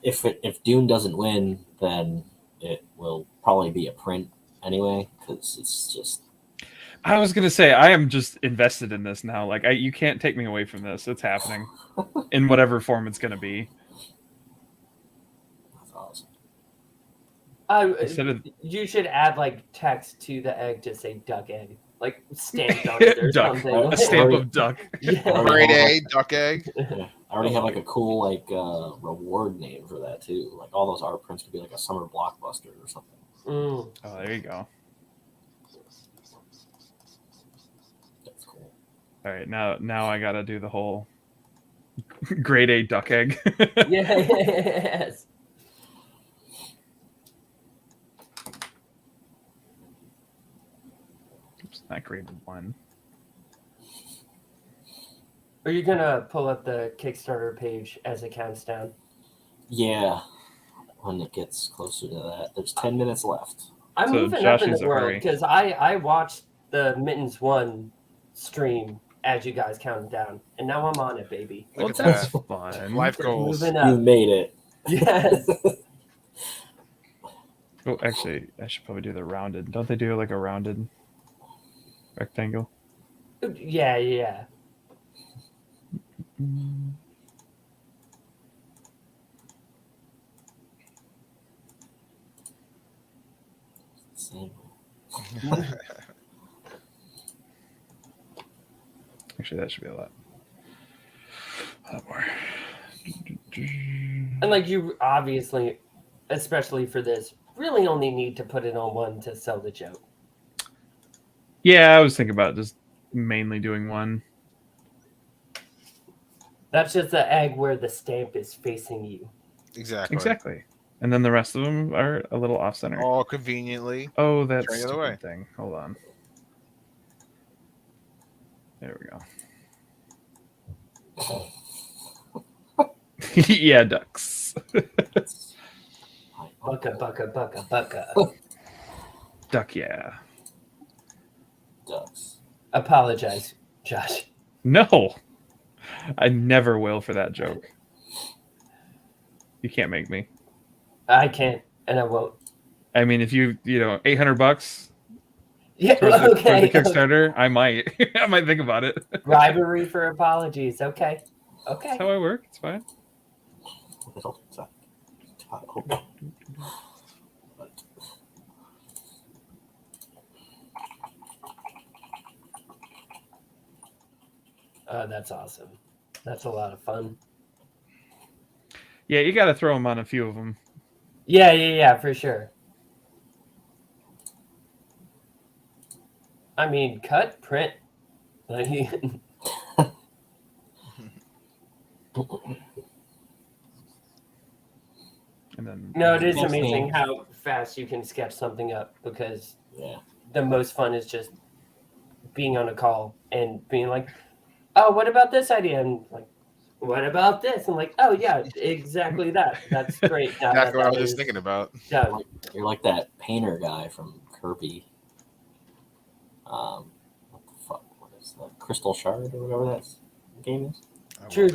If Dune doesn't win, then it will probably be a print anyway, because it's just. I was gonna say I am just invested in this now. Like you can't take me away from this. It's happening in whatever form it's gonna be. That's awesome. You should add like text to the egg to say duck egg, like stamped on it or something. A stamp of duck. Grade A duck egg. Yeah. I already have like a cool reward name for that too. Like all those art prints could be like a summer blockbuster or something. Mm. Oh, there you go. That's cool. All right, now I gotta do the whole grade A duck egg. Yes. Oops, not grade 1. Are you gonna pull up the Kickstarter page as it counts down? Yeah, when it gets closer to that. There's 10 minutes left. I'm moving up in the world because I watched the Mittens 1 stream as you guys counted down, and now I'm on it, baby. Well, that's fun. Life goals. You made it. Yes. Oh, actually, I should probably do the rounded. Don't they do like a rounded rectangle? Yeah. Same. Actually, that should be a lot more. And like you obviously, especially for this, really only need to put it on one to sell the joke. Yeah, I was thinking about just mainly doing one. That's just the egg where the stamp is facing you. Exactly. And then the rest of them are a little off center. All conveniently. Oh, that's the other stupid way. thing. Hold on. There we go. Yeah, ducks. Bucka. Duck, yeah. Ducks. Apologize, Josh. No, I never will for that joke. You can't make me. I can't, and I won't. I mean, if you know, $800. Yeah, For the Kickstarter, okay. I might think about it. Rivalry for apologies. Okay. That's how I work. It's fine. That's awesome. That's a lot of fun. Yeah, you got to throw them on a few of them. Yeah, for sure. I mean, cut, print. Like, And then no, it is amazing how fast you can sketch something up because the most fun is just being on a call and being like, oh, what about this idea? And like, what about this? And like, oh yeah, exactly that. That's great. That's what I was just thinking about. Done. You're like that painter guy from Kirby. What the fuck? What is that? Crystal Shard or whatever that game is? True.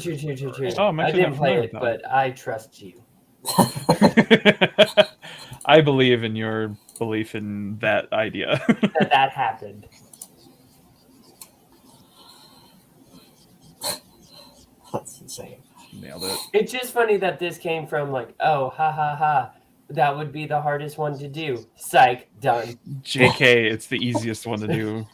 Oh, I didn't play it, but I trust you. I believe in your belief in that idea. that happened. That's insane. Nailed it. It's just funny that this came from like, oh, ha. That would be the hardest one to do. Psych, done. JK, it's the easiest one to do.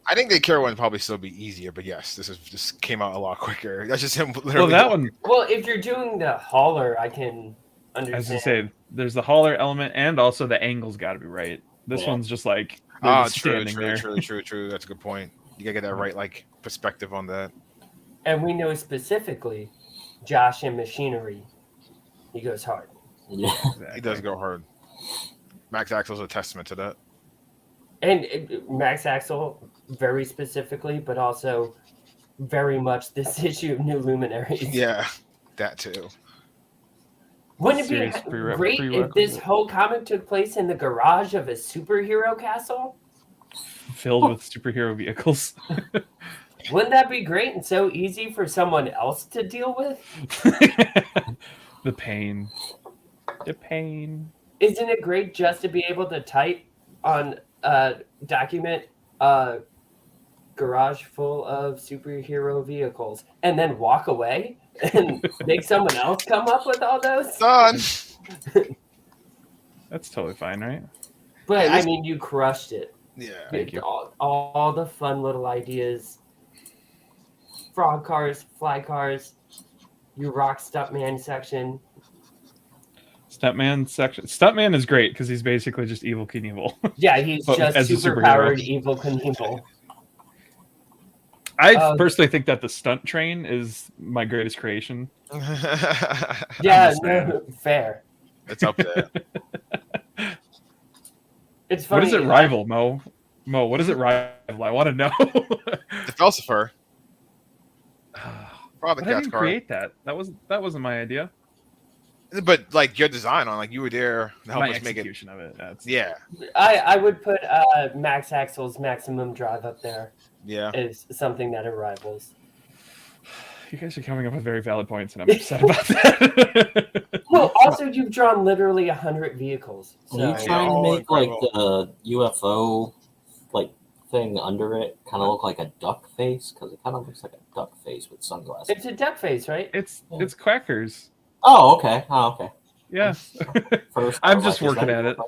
I think the Cure one would probably still be easier, but yes, this came out a lot quicker. That's just him literally. Well, that one. Well, if you're doing the hauler, I can understand. As you say, there's the hauler element, and also the angle's got to be right. This one's just like true. That's a good point. You gotta get that right, like perspective on that. And we know specifically, Josh in machinery, he goes hard. Yeah, exactly. He does go hard. Max Axel's a testament to that. And Max Axel, very specifically, but also very much this issue of New Luminaries. Yeah, that too. Wouldn't it be great if this whole comic took place in the garage of a superhero castle? Filled with superhero vehicles. Wouldn't that be great and so easy for someone else to deal with? The pain. Isn't it great just to be able to type on a document garage full of superhero vehicles and then walk away and make someone else come up with all those? Done. That's totally fine, right? But I mean, you crushed it. Yeah. Thank you. All the fun little ideas. Frog cars, fly cars, you rock Stuntman section. Stuntman is great because he's basically just Evil Knievel. Yeah, he's just super-powered Evil Knievel. I personally think that the stunt train is my greatest creation. Yeah, no, fair. It's up there. It's funny. What does it rival, Mo? Mo, what does it rival? I want to know. The Felsifer. Probably But I didn't create that. That wasn't my idea. But like your design on, like you were there to help My us make it. execution of it. Yeah. I would put Max Axel's Maximum Drive up there. Yeah. Is something that it rivals. You guys are coming up with very valid points, and I'm upset about that. Well, also you've drawn literally 100 vehicles. So. Are you trying to make like the UFO like thing under it kind of look like a duck face? Because it kind of looks like a duck face with sunglasses. It's a duck face, right? It's quackers. Oh, okay. Oh, okay. Yeah. First, I'm just working at it.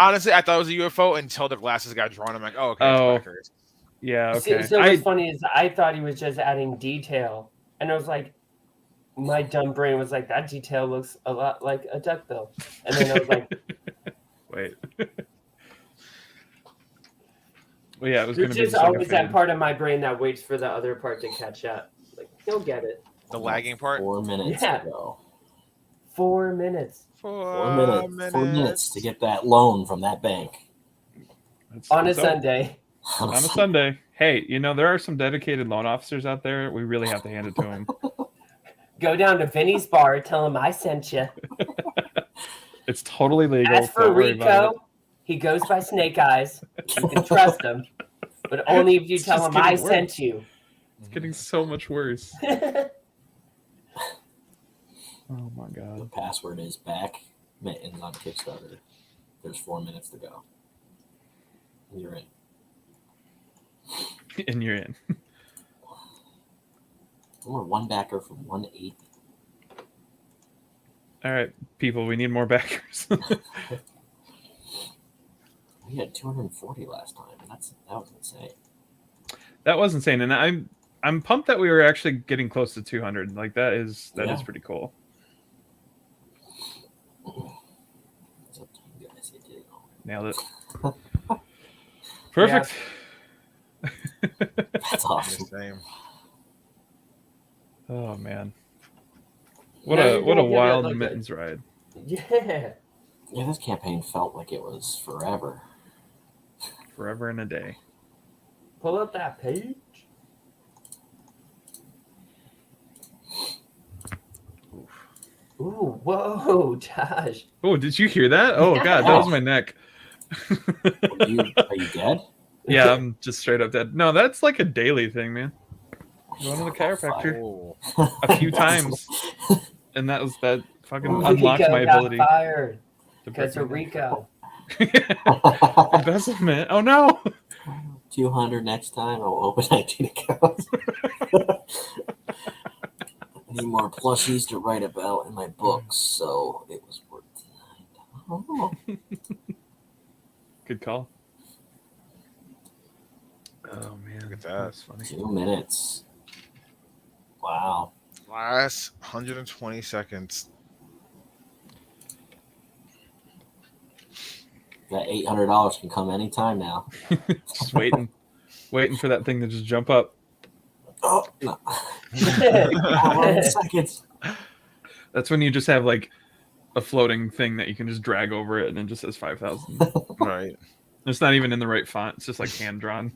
Honestly, I thought it was a UFO until the glasses got drawn. I'm like, oh, okay, it's quackers. Yeah, okay. So what's funny is I thought he was just adding detail. And I was like, my dumb brain was like, that detail looks a lot like a duckbill. And then I was like, wait. Well, yeah, it was going to be just always that part of my brain that waits for the other part to catch up. Like, he'll get it. The lagging part? 4 minutes ago. 4 minutes. 4 minutes. 4 minutes to get that loan from that bank. On a Sunday. On a Sunday. Hey, there are some dedicated loan officers out there. We really have to hand it to them. Go down to Vinny's bar, tell him I sent you. It's totally legal. As for Rico, he goes by Snake Eyes. You can trust him, but only if you tell him I sent you. It's getting so much worse. Oh my god. The password is back Mittens on Kickstarter. There's 4 minutes to go. You're in. And you're in. We're one backer from 180. All right, people, we need more backers. We had 240 last time. That was insane. That was insane, and I'm pumped that we were actually getting close to 200. Like that is pretty cool. It's up to you guys. You did it all. Nailed it. Perfect. That's awesome. Oh man, what a wild Mittens ride. Yeah. Yeah, this campaign felt like it was forever. Forever and a day. Pull up that page. Ooh, whoa, Josh. Oh, did you hear that? Oh god, that was my neck. Are you dead? Yeah, I'm just straight up dead. No, that's like a daily thing, man. Going to the chiropractor a few times, and that fucking unlocked my ability. Fired because of Rico. Embezzlement. Oh no. 200 next time. I'll open 19 accounts. I need more plushies to write about in my books, so it was worth it. Good call. Oh man, look at that. That's funny. 2 minutes. Wow. Last 120 seconds. That $800 can come anytime now. Just waiting for that thing to just jump up. Oh, no. 11 seconds. That's when you just have like a floating thing that you can just drag over it, and it just says 5,000. Right. It's not even in the right font. It's just like hand drawn.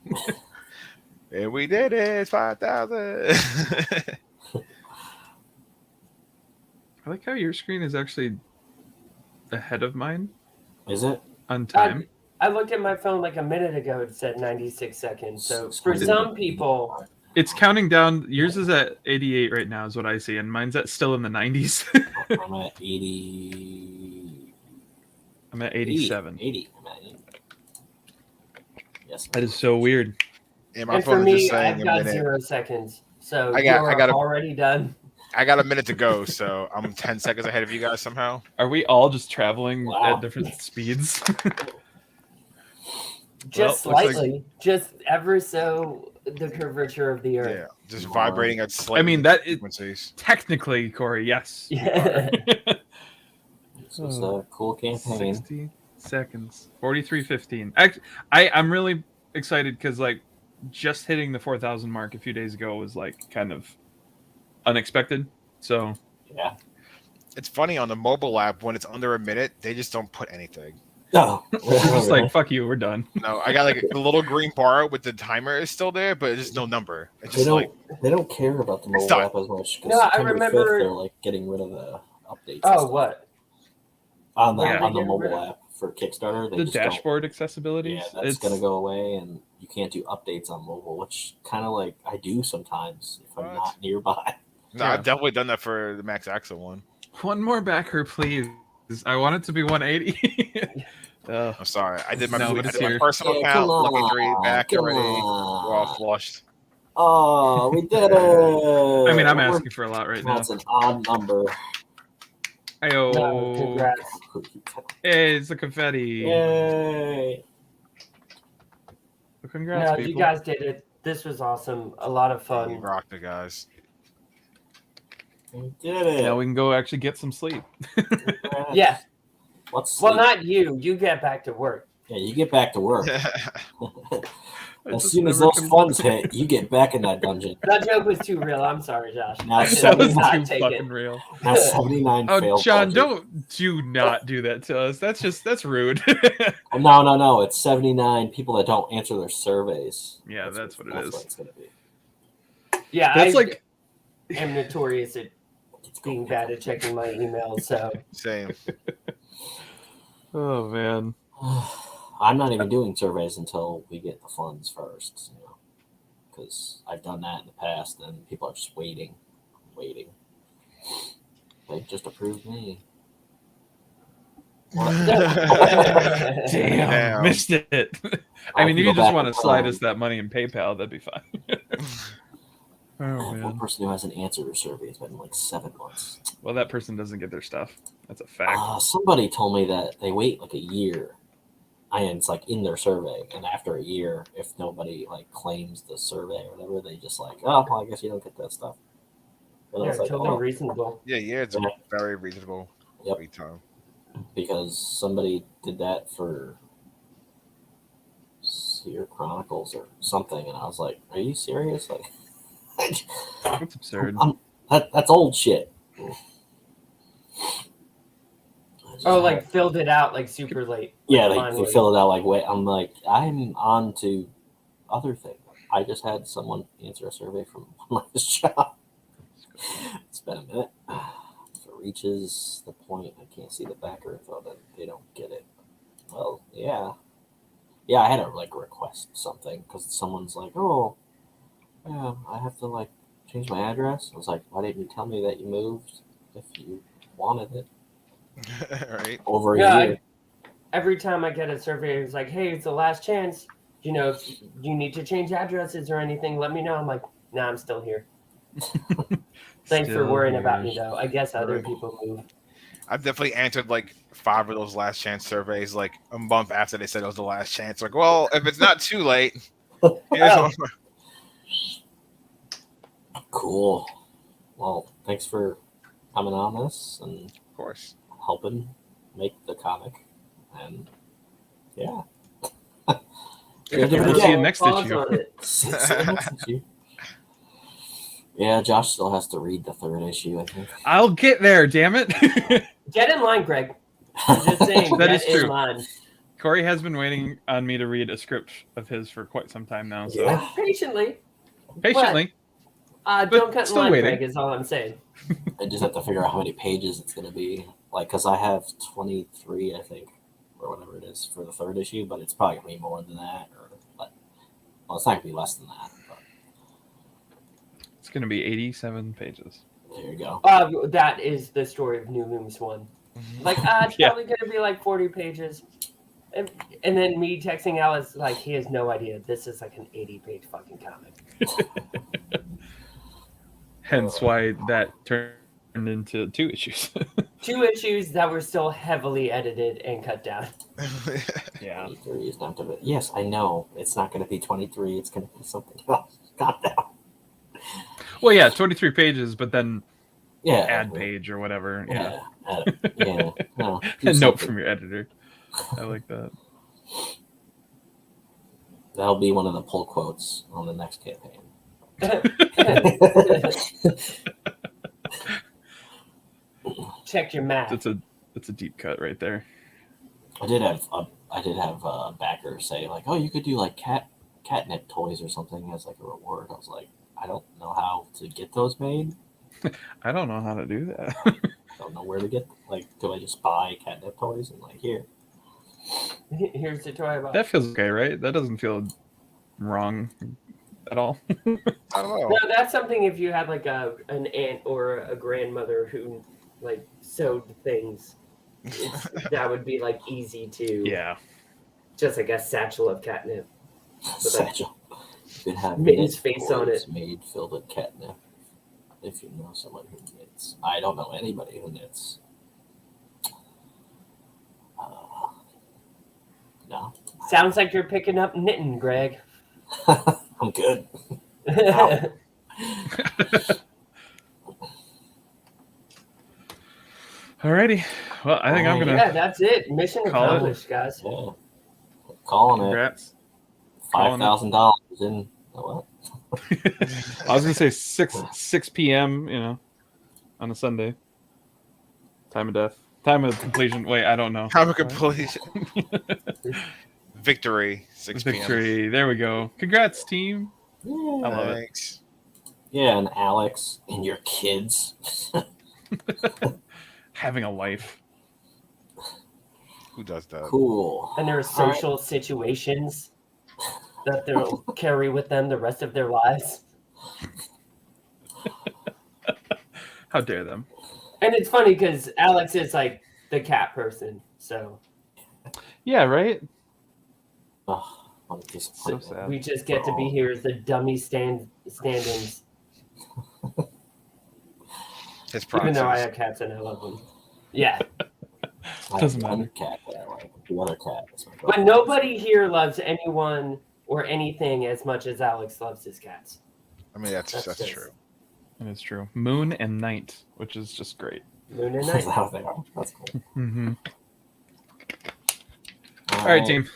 And we did it. 5,000. I like how your screen is actually ahead of mine. Is it? On time. I looked at my phone like a minute ago. It said 96 seconds. So for some people, it's counting down. Yours is at 88 right now, is what I see, and mine's still in the 90s. I'm at 80. I'm at 87. 80. I'm at 80. Yes. That is so weird. Yeah, my and phone for is me, just saying I've a got minute. 0 seconds. So I got already done. I got a minute to go, so I'm 10 seconds ahead of you guys somehow. Are we all just traveling at different speeds? Just slightly, just ever so the curvature of the earth. Yeah, just vibrating at slightly. I mean, that is frequencies. Technically, Corey, yes. Yeah. This was a cool campaign. 60 seconds. 43:15. I'm really excited because like just hitting the 4,000 mark a few days ago was like kind of unexpected. So yeah, it's funny on the mobile app when it's under a minute, they just don't put anything. No, We're just like, fuck you, we're done. No, I got like a little green bar with the timer is still there, but it's just no number. It's just they don't care about the mobile app as much. No, I September remember 5th, they're like getting rid of the updates. Oh, what? On the mobile app for Kickstarter, the dashboard accessibility. Yeah, that's gonna go away, and you can't do updates on mobile, which kind of like I do sometimes if I'm not nearby. No, I've definitely done that for the Max Axel one. One more backer, please. I want it to be 180. I'm sorry. I did my, my personal account. Lucky 3 back already. We're all flushed. Oh, we did it! I mean, I'm asking for a lot right now. That's an odd number. Ayo. No, congrats. Hey, it's the confetti. Yay! Well, congrats, people. You guys did it. This was awesome. A lot of fun. You rocked it, guys. We did it. Now we can go actually get some sleep. Yeah. Well, not you. You get back to work. Yeah, you get back to work. As soon as those funds hit, you get back in that dungeon. That joke was too real. I'm sorry, Josh. Now that was too fucking real. Now 79 failed. Sean, do not do that to us. That's rude. No. It's 79 people that don't answer their surveys. Yeah, that's what it is. What it's gonna be. Yeah, that's I'm notorious at being bad at checking my emails. So same. Oh man. I'm not even doing surveys until we get the funds first, because I've done that in the past, and people are just waiting. They just approved me. Damn, missed it. I mean, if you just want to slide us that money in PayPal, that'd be fine. One person who hasn't answered a survey has been like 7 months. Well, that person doesn't get their stuff. That's a fact. Somebody told me that they wait like a year. And it's like in their survey, and after a year, if nobody like claims the survey or whatever, they just like, oh, well, I guess you don't get that stuff. And yeah, totally reasonable. Yeah, it's very reasonable. Yep. Time. Because somebody did that for Seer Chronicles or something, and I was like, are you serious? Like, that's absurd. That's old shit. Like filled it out like super late. Yeah, they filled it out like wait. I'm like, I'm on to other things. I just had someone answer a survey from my last job. It's been a minute. If it reaches the point I can't see the backer info, then they don't get it. Well, yeah. Yeah, I had to like request something because someone's like, oh, yeah, I have to like change my address. I was like, why didn't you tell me that you moved if you wanted it? Right. Over a year. Every time I get a survey, it's like, hey, it's the last chance. If you need to change addresses or anything, let me know. I'm like, nah, I'm still here. Thanks for worrying about me, though. I guess other people move. I've definitely answered like 5 of those last chance surveys like a month after they said it was the last chance. Like, well, if it's not too late. Cool. Well, thanks for coming on this and of course helping make the comic. And yeah. We'll see you next issue. Yeah, Josh still has to read the 3rd issue, I think. I'll get there, damn it. Get in line, Greg. I'm just saying, that is true. Line. Corey has been waiting on me to read a script of his for quite some time now. So yeah. Patiently. Don't cut in line, Greg, is all I'm saying. I just have to figure out how many pages it's going to be. Like, because I have 23, I think, or whatever it is for the 3rd issue, but it's probably going to be more than that. Well, it's not going to be less than that. But. It's going to be 87 pages. There you go. That is the story of New Looms 1. Like, it's probably going to be like 40 pages. And then me texting Alice, like, he has no idea. This is like an 80-page fucking comic. Hence why that turned into 2 issues. 2 issues that were still heavily edited and cut down. Yeah. 23 is not going to be. Yes, I know. It's not going to be 23. It's going to be something else. Calm down. Well, yeah, 23 pages, but then add page or whatever. Yeah. No, a note from your editor. I like that. That'll be one of the pull quotes on the next campaign. Check your math. That's a deep cut right there. I did have a backer say like, "Oh, you could do like catnip toys or something as like a reward." I was like, I don't know how to get those made. I don't know how to do that. I don't know where to get. Like, do I just buy catnip toys and like here? Here's the toy box. That feels okay, right? That doesn't feel wrong at all. I don't know. No, that's something if you had like an aunt or a grandmother who like sewed things, that would be like easy to. Yeah. Just like a satchel of catnip. Satchel. You could have Mittens' face on it. Made filled with catnip. If you know someone who knits, I don't know anybody who knits. No. Sounds like you're picking up knitting, Greg. I'm good. Alrighty. Well, I think I'm gonna. Yeah, that's it. Mission accomplished, guys. Yeah. Calling Congrats. it. $5,000 in what? I was gonna say 6 p.m. You know, on a Sunday. Time of death. Time of completion. Wait, I don't know. Time of completion. Victory. 6 p.m. Victory. There we go. Congrats, team. Yeah. I love Thanks. Yeah, and Alex and your kids. Having a life. Who does that? Cool. And there are social situations that they'll carry with them the rest of their lives. How dare them? And it's funny because Alex is like the cat person, so Yeah, right? Oh, what a disappointment. So sad. we just get to be here as the dummy stand-ins. His Even though I promises. have cats and I love them. Yeah. I Doesn't have one matter. cat that I like. The other cat is my But dog. nobody here loves anyone or anything as much as Alex loves his cats. I mean, that's just- true. That is true. Moon and night, which is just great. Moon and That's night. how they are. That's cool. Mm-hmm. All right, team.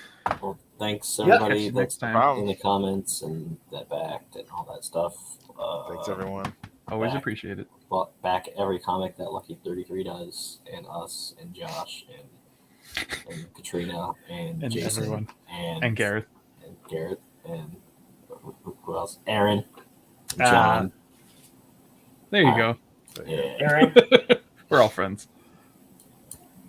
Well, thanks Yep. everybody Catch you that's next time. in the comments and that backed and all that stuff. Thanks, everyone. Always back. appreciate it. Well, back every comic that Lucky 33 does, and us, and Josh, and Katrina, and And Jason, everyone. and Gareth. and Garrett, and who else? Aaron, and Ah. John. There you go. Yeah. Aaron? We're all friends.